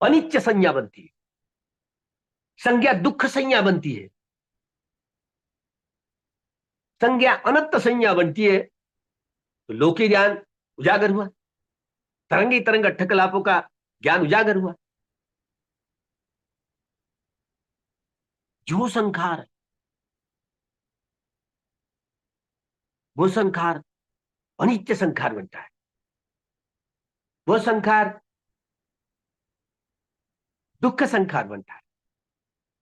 अनित्य संज्ञा बनती है, संज्ञा दुख संज्ञा बनती है, संज्ञा अनंत संज्ञा बनती है। तो लोकी ज्ञान उजागर हुआ, तरंगी तरंग अट्ठकलापों का ज्ञान उजागर हुआ। जो संखार, वो संखार अनित्य संखार बनता है, वो संखार दुख संखार बनता है,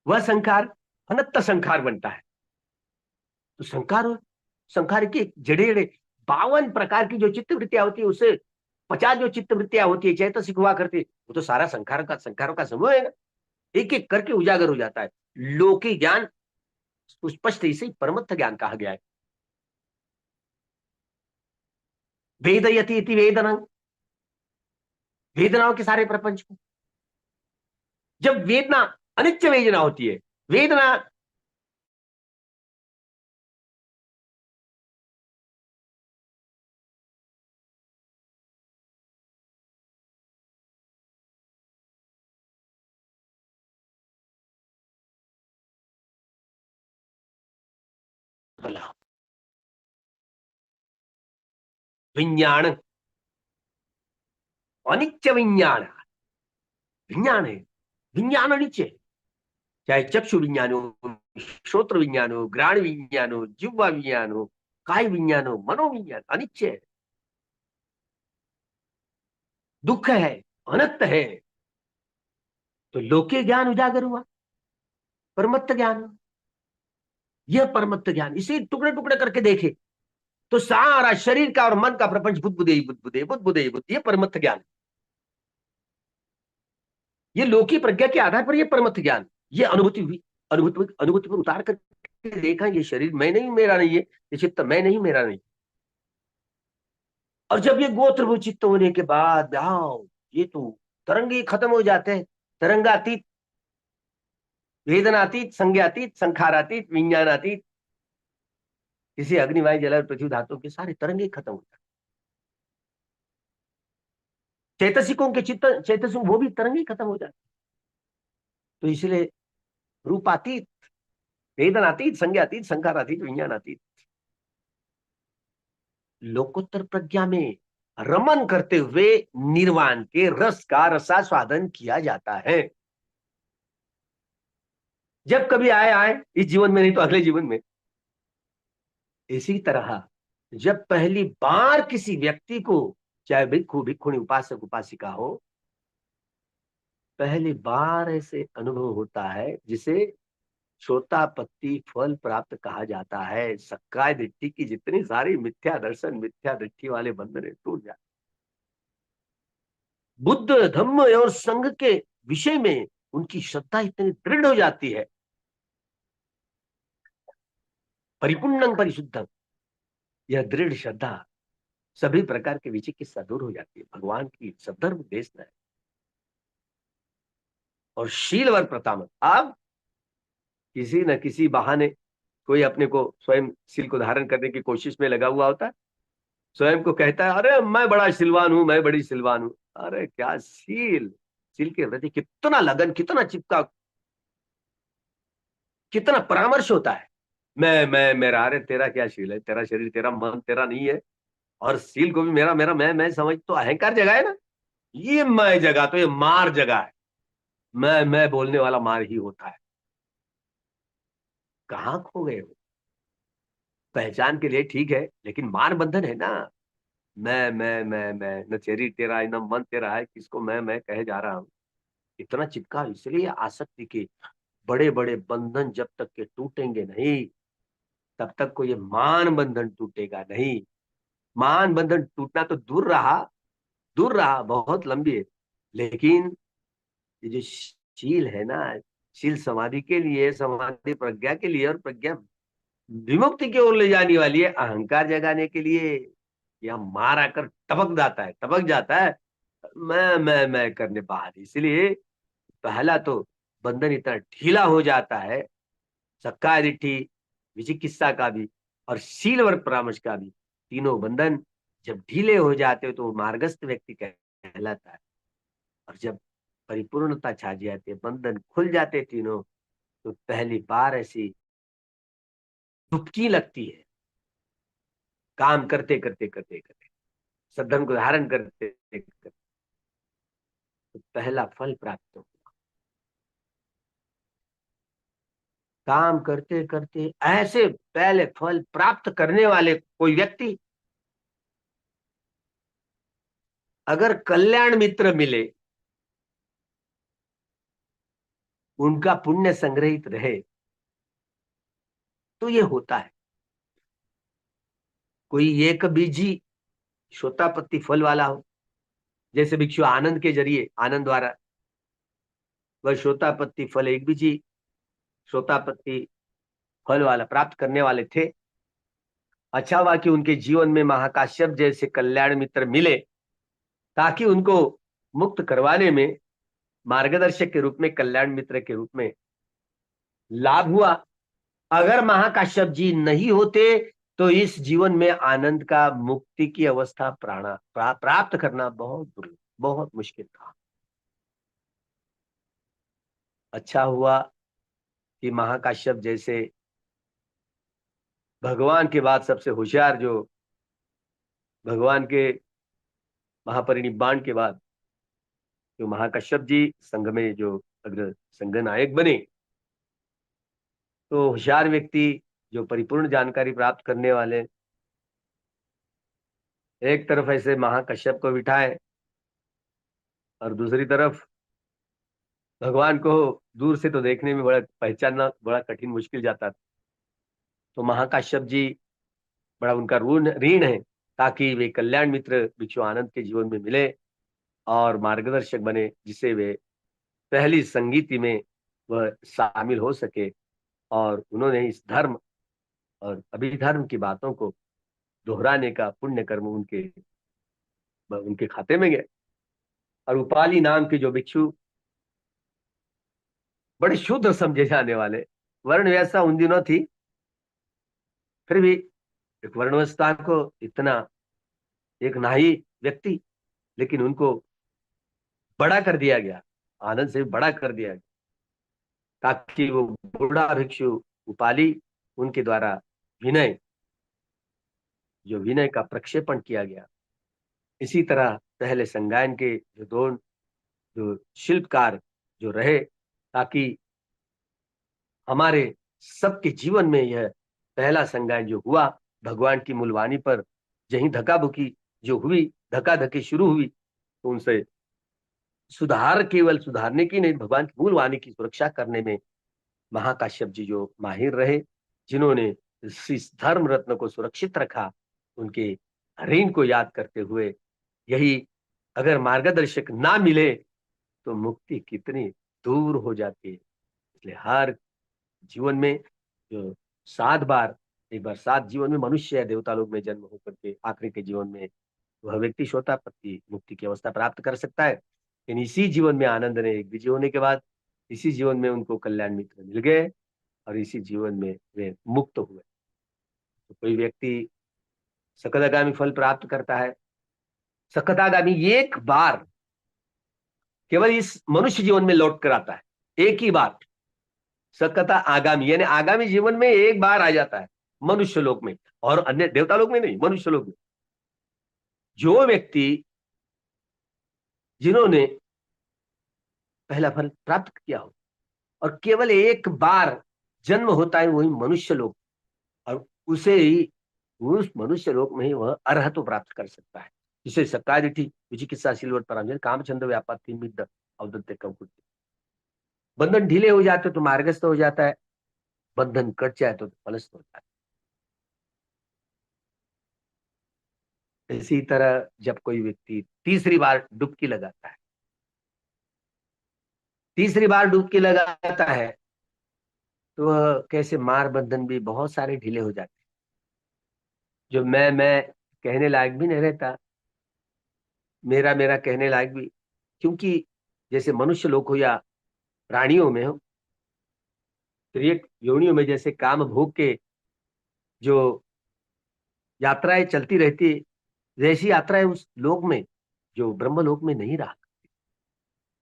वह संखार अनंत संखार बनता है। तो संखार की जड़े जड़े 52 प्रकार की जो चित्त वृत्तियां होती है, उससे 50 जो चित्त वृत्तियां होती है चैतसिक हुआ करती है, वो तो सारा संखारों का समूह है ना। एक एक करके उजागर हो जाता है। लोकी ज्ञान स्पष्ट इसे परमत्थ ज्ञान कहा गया है। वेदयति इति वेदना, वेदनाओं के सारे प्रपंच को, जब वेदना अनित्य वेदना होती है, वेदना विज्ञान, अनित्य विज्ञान, विज्ञान है, विज्ञान अनित्य है। चाहे चक्षु विज्ञान हो, श्रोत्र विज्ञान हो, घ्राण विज्ञान हो, जिह्वा विज्ञान हो, काय विज्ञान हो, मनोविज्ञान अनित्य है, दुख है, अनंत है। तो लोके ज्ञान उजागर हुआ, परमत्त ज्ञान। यह परमत्त ज्ञान इसे टुकड़े टुकड़े करके देखे तो सारा शरीर का और मन का प्रपंच बुद्बुदे बुद्बुदे बुद्बुदे बुद्ध, ये परमत्त ज्ञान। ये लौकिक प्रज्ञा के आधार पर ये परमत्थ ज्ञान, ये अनुभूति हुई। अनुभूति पर उतार करके देखा, ये शरीर मैं नहीं, मेरा नहीं है, ये चित्त मैं नहीं, मेरा नहीं। और जब ये गोत्रभूत चित्त होने के बाद ये तो तरंग ही खत्म हो जाते हैं। तरंगातीत, वेदनातीत, संज्ञातीत, संखारातीत, विज्ञानातीत, इसे अग्निवायु जल और पृथ्वी धातुओं के सारे तरंगे खत्म हो जाते। चैतसिकों के चित्त, चैतसिक वो भी तरंगे खत्म हो जाते। तो इसलिए रूपातीत, वेदनातीत, संज्ञातीत, संखारातीत, विज्ञानातीत, लोकोत्तर प्रज्ञा में रमन करते हुए निर्वाण के रस का रसास्वादन किया जाता है। जब कभी आए आए, इस जीवन में नहीं तो अगले जीवन में। इसी तरह जब पहली बार किसी व्यक्ति को, चाहे भिक्खु भिक्खुणी, उपासक उपासिका हो, पहली बार ऐसे अनुभव होता है जिसे श्रोतापत्ति फल प्राप्त कहा जाता है। सक्काय दृष्टि की जितनी सारी मिथ्या दर्शन, मिथ्या दृष्टि वाले बंधन टूट जाते। बुद्ध धम्म और संघ के विषय में उनकी श्रद्धा इतनी दृढ़ हो जाती है, परिपूर्णं परिशुद्धं, यह दृढ़ श्रद्धा सभी प्रकार के विचिकित्सा दूर हो जाती है। भगवान की सद्धर्म देशना है। और शीलवर प्रतामत, अब किसी न किसी बहाने कोई अपने को स्वयं शील को धारण करने की कोशिश में लगा हुआ होता है, स्वयं को कहता है अरे मैं बड़ा सिलवान हूं, मैं बड़ी सिलवान हूं। अरे क्या शील, शील के प्रति कितना लगन, कितना चिपका, कितना परामर्श होता है। मैं मेरा, अरे तेरा क्या शील है, तेरा शरीर, तेरा मन तेरा नहीं है। और शील को भी मेरा मेरा मैं समझ, तो अहंकार जगह है ना। ये मैं जगह तो ये मार जगह है। मैं बोलने वाला मार ही होता है। कहाँ खो गए हो? पहचान के लिए ठीक है, लेकिन मार बंधन है ना। मैं न चेरी तेरा है न मन तेरा है, किसको मैं कहे जा रहा हूँ। इतना चिपका इसलिए आसक्ति के बड़े बड़े बंधन जब तक के टूटेंगे नहीं, तब तक को ये मान बंधन टूटेगा नहीं। मान बंधन टूटना तो दूर रहा, बहुत लंबी है। लेकिन ये जो शील है ना, शील समाधि के लिए, समाधि प्रज्ञा के लिए, और प्रज्ञा विमुक्ति की ओर ले जाने वाली है, अहंकार जगाने के लिए। यह मार आकर टपक जाता है मैं करने बाहर। इसलिए पहला तो बंधन इतना ढीला हो जाता है, सक्का दिट्ठी, विचिकित्सा का भी और शील वर्ग परामर्श का भी, तीनों बंधन जब ढीले हो जाते हो तो वो मार्गस्थ व्यक्ति कहलाता है। और जब परिपूर्णता छा जाती है, बंधन खुल जाते तीनों, तो पहली बार ऐसी डुबकी लगती है, काम करते सद्धर्म को धारण करते तो पहला फल प्राप्त हो। काम करते करते ऐसे पहले फल प्राप्त करने वाले कोई व्यक्ति अगर कल्याण मित्र मिले, उनका पुण्य संग्रहित रहे, तो ये होता है। कोई एक बीजी श्रोतापत्ति फल वाला हो, जैसे भिक्षु आनंद के जरिए, आनंद द्वारा वह श्रोतापत्ति फल एक बीजी श्रोतापत्ति फल वाला प्राप्त करने वाले थे। अच्छा हुआ कि उनके जीवन में महाकाश्यप जैसे कल्याण मित्र मिले, ताकि उनको मुक्त करवाने में मार्गदर्शक के रूप में, कल्याण मित्र के रूप में लाभ हुआ। अगर महाकाश्यप जी नहीं होते तो इस जीवन में आनंद का, मुक्ति की अवस्था प्राप्त करना बहुत दुर्लभ, बहुत मुश्किल था। अच्छा हुआ कि महाकाश्यप जैसे भगवान के बाद सबसे होशियार, जो भगवान के महापरिनिब्बाण के बाद जो महाकश्यप जी संघ में जो अग्र संघ नायक बने, तो होशियार व्यक्ति जो परिपूर्ण जानकारी प्राप्त करने वाले, एक तरफ ऐसे महाकश्यप को बिठाए और दूसरी तरफ भगवान को दूर से तो देखने में बड़ा पहचानना बड़ा कठिन मुश्किल जाता था। तो महाकाश्यप जी बड़ा उनका ऋण ऋण है, ताकि वे कल्याण मित्र भिक्षु आनंद के जीवन में मिले और मार्गदर्शक बने, जिससे वे पहली संगीति में वह शामिल हो सके। और उन्होंने इस धर्म और अभिधर्म की बातों को दोहराने का पुण्य कर्म उनके उनके खाते में गए। और उपाली नाम के जो भिक्षु, बड़े शुद्ध समझे जाने वाले, वर्ण व्यवस्था उन दिनों थी, फिर भी एक वर्णवस्था को इतना, एक नाही व्यक्ति, लेकिन उनको बड़ा कर दिया गया, आनंद से बड़ा कर दिया गया, ताकि वो बूढ़ा भिक्षु उपाली, उनके द्वारा विनय, जो विनय का प्रक्षेपण किया गया। इसी तरह पहले संगायन के जो दो जो शिल्पकार जो रहे, ताकि हमारे सबके जीवन में यह पहला संगायन जो हुआ, भगवान की मूलवाणी पर यही धक्काबुक्की जो हुई, धक्का-धक्की शुरू हुई, तो उनसे सुधार, केवल सुधारने की नहीं, भगवान की मूल वाणी की सुरक्षा करने में महाकाश्यप जी जो माहिर रहे, जिन्होंने इस धर्म रत्न को सुरक्षित रखा, उनके ऋण को याद करते हुए, यही अगर मार्गदर्शक ना मिले तो मुक्ति कितनी दूर हो जाती है। इसलिए हर जीवन में जो 7 बार, एक बार 7 जीवन में मनुष्य या देवता लोक में जन्म होकर के आखिरी के जीवन में वह व्यक्ति श्रोतापत्ति मुक्ति की अवस्था प्राप्त कर सकता है। लेकिन इसी जीवन में आनंद ने एक विजय होने के बाद, इसी जीवन में उनको कल्याण मित्र मिल गए और इसी जीवन में वे मुक्त हुए। तो कोई व्यक्ति सकदागामी फल प्राप्त करता है, सकदागामी एक बार केवल इस मनुष्य जीवन में लौट कर आता है, एक ही बार। सकता आगामी यानी आगामी जीवन में एक बार आ जाता है मनुष्य लोक में, और अन्य देवता लोक में नहीं, मनुष्य लोक में। जो व्यक्ति, जिन्होंने पहला फल प्राप्त किया हो और केवल एक बार जन्म होता है, वही मनुष्य लोक, और उसे ही उस मनुष्य लोक में ही वह अर्हत्व प्राप्त कर सकता है, जिसे सकादिठी विचिकित्सा सिलवट पराम कामचंद्र व्यापार मिद्द अवदत्त कंकुत्य। बंधन ढीले हो जाते तो मार्गस्थ हो जाता है, बंधन कट जाए तो फलस्थ होता है। इसी तरह जब कोई व्यक्ति तीसरी बार डुबकी लगाता है, तीसरी बार डुबकी लगाता है, तो वह कैसे मार बंधन भी बहुत सारे ढीले हो जाते हैं, जो मैं कहने लायक भी नहीं रहता, मेरा मेरा कहने लायक भी। क्योंकि जैसे मनुष्य लोग हो या प्राणियों में हो, त्रियक योनियों में जैसे काम भोग के जो यात्राएं चलती रहती है, वैसी यात्राएं उस लोक में, जो ब्रह्म लोक में नहीं रहा।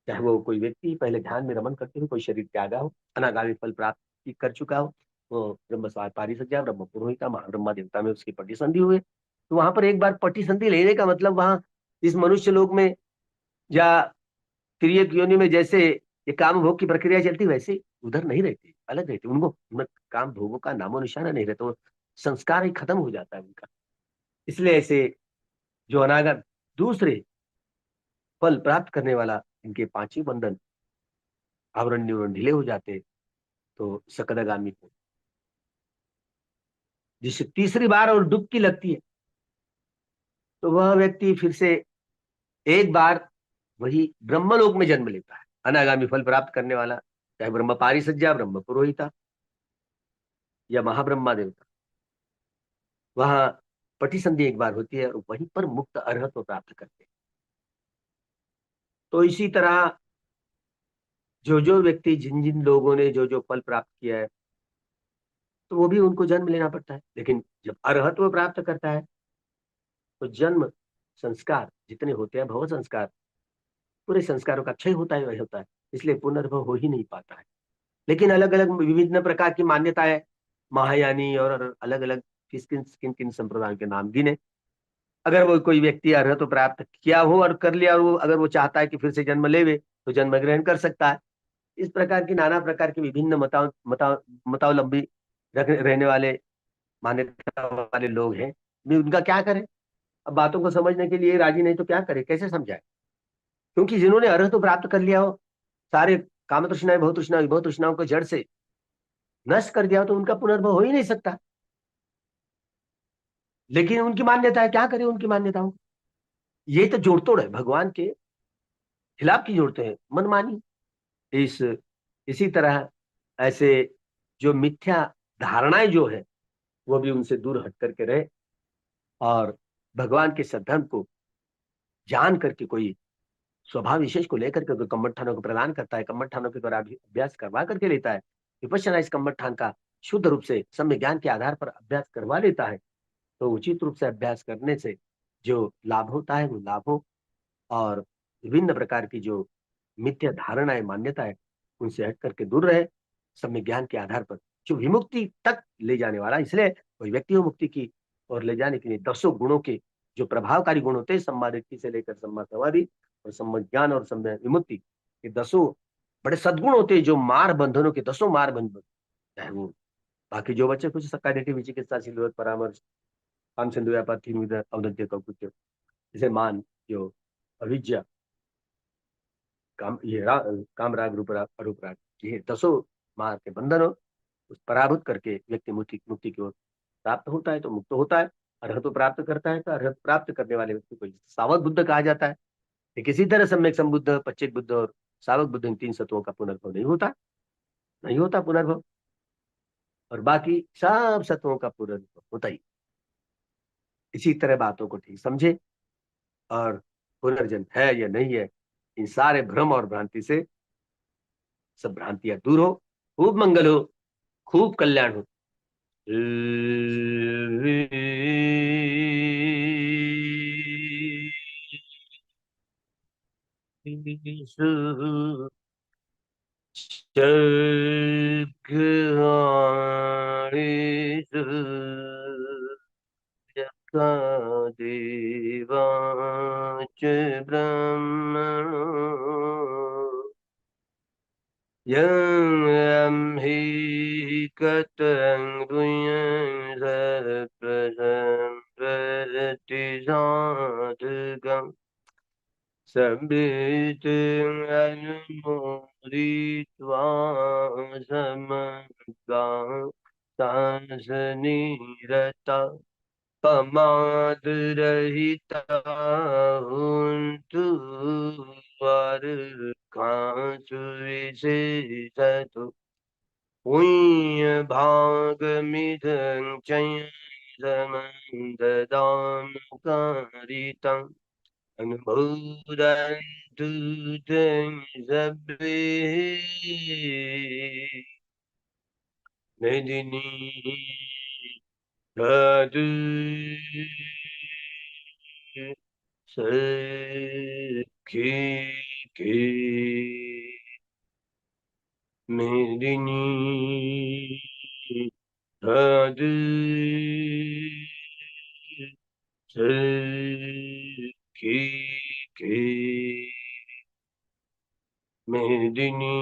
चाहे वो कोई व्यक्ति पहले ध्यान में रमन करते हुए कोई शरीर त्यागा हो, अनागामी फल प्राप्ति कर चुका हो, वो ब्रह्म स्वार पारिसज्जा ब्रह्म पुरोहिता महाब्रह्मा देवता में उसकी पटी संधि हुए, तो वहां पर एक बार पटी संधि लेने का मतलब वहां इस मनुष्य लोक में या तिर्यक योनि में जैसे ये काम भोग की प्रक्रिया चलती, वैसे उधर नहीं रहती, अलग रहती। उनको उनमें काम भोगों का नामो निशाना नहीं रहता, वो संस्कार ही खत्म हो जाता है उनका। इसलिए ऐसे जो अनागत दूसरे फल प्राप्त करने वाला, इनके पांचों बंधन आवरण निवरण ढीले हो जाते, तो सकदगामी को जिससे तीसरी बार और डुबकी लगती है, तो वह व्यक्ति फिर से एक बार वही ब्रह्मलोक में जन्म लेता है, अनागामी फल प्राप्त करने वाला, चाहे ब्रह्म पारिसज्जा ब्रह्म पुरोहिता या महाब्रह्मा देवता। वहां पटी संधि एक बार होती है और वहीं पर मुक्त अर्हत्व प्राप्त करते हैं। तो इसी तरह जो जो व्यक्ति, जिन जिन लोगों ने जो जो फल प्राप्त किया है, तो वो भी उनको जन्म लेना पड़ता है। लेकिन जब अर्हत्व प्राप्त करता है, तो जन्म संस्कार जितने होते हैं, भव संस्कार, पूरे संस्कारों का क्षय होता है, वही होता है, इसलिए पुनर्भव हो ही नहीं पाता है। लेकिन अलग अलग विभिन्न प्रकार की मान्यताएं, महायानी और अलग अलग किन किन किन संप्रदायों के नाम गिने। अगर वो कोई व्यक्ति अर्हत तो प्राप्त किया हो और कर लिया, और वो अगर वो चाहता है कि फिर से जन्म लेवे, तो जन्म ग्रहण कर सकता है। इस प्रकार की नाना प्रकार के विभिन्न मतावलंबी रहने वाले, मान्यता वाले लोग हैं। भी उनका क्या करें? अब बातों को समझने के लिए राजी नहीं तो क्या करे, कैसे समझाए? क्योंकि जिन्होंने अर्हत तो प्राप्त कर लिया हो, सारे काम तृष्णाएं बहुत तृष्णा विभव तृष्णाओं को जड़ से नष्ट कर दिया हो, तो उनका पुनर्भव हो ही नहीं सकता। लेकिन उनकी मान्यता है, क्या करें उनकी मान्यताओं? ये तो जोड़ तोड़ है, भगवान के खिलाफ की जोड़ते हैं, मनमानी। इस इसी तरह ऐसे जो मिथ्या धारणाएं जो है, वो भी उनसे दूर हट करके रहे, और भगवान के सद्धर्म को जान करके कोई स्वभाव विशेष को लेकर के कम्मठानों को प्रदान करता है, कम्मठानों के द्वारा अभ्यास करवा करके लेता है, विपश्यना इस कम्मठान का शुद्ध रूप से सम्य ज्ञान के आधार पर अभ्यास करवा लेता है, तो उचित रूप से अभ्यास करने से जो लाभ होता है वो लाभ हो, और विभिन्न प्रकार की जो मिथ्या धारणाएं मान्यता है, उनसे हट करके दूर रहे, सम्य ज्ञान के आधार पर जो विमुक्ति तक ले जाने वाला। इसलिए कोई व्यक्ति हो मुक्ति की और ले जाने के लिए दसों गुणों के जो प्रभावकारी गुण होते हैं, सम्मा दृष्टि से लेकर सम्मा समाधि और सम्मा ज्ञान और सम्मा विमुक्ति, ये दसों बड़े सद्गुण होते हैं, जो मार बंधनों के दसों मार बंधन, चाहे वो बाकी जो बच्चे कुछ सकारात्मक विचिकित्सा सिलवत परामर्श काम सिंधु व्यापार तीन विध अवदत्य कौकुत्य, जैसे मान जो अविद्या, काम ये काम राग रूप राग अरूप राग, ये दसों मार के बंधन हो, उस पराभूत करके व्यक्ति मुक्ति मुक्ति की ओर प्राप्त होता है, तो मुक्त होता है। अर्हत प्राप्त करता है, तो अर्हत प्राप्त करने वाले व्यक्ति को सावक बुद्ध कहा जाता है। किसी तरह सम्यक संबुद्ध, पच्चेक बुद्ध और सावक बुद्ध, इन तीन सत्वों का पुनर्भव नहीं होता, नहीं होता पुनर्भव। और बाकी सब सत्वों का पुनर्भव होता ही। इसी तरह बातों को ठीक समझे, और पुनर्जन्म है या नहीं है, इन सारे भ्रम और भ्रांति से सब भ्रांतियां दूर हो, खूब मंगल हो, खूब कल्याण हो। देवाच ब्रह्मणो यं हि कतं गुह्यं सर्वप्रसाद साधकम् अनुमोदित्वा समगासासनिरता पमादरहिता हुन्तु वर्खासु विशेषतु पुण्य भागमिदं च समं कारितम् अनुमोदन्तु तं सर्वे मेदिनी साधु सखी के मेदिनी साधु सखी के मेदिनी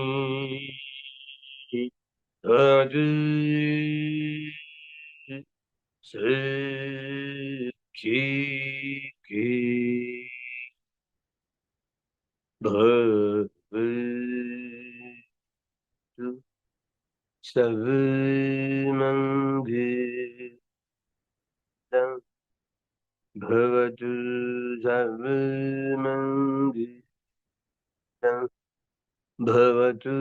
साधु सखी के भवतु सब मंगलम भवतु सब मंगलम भवतु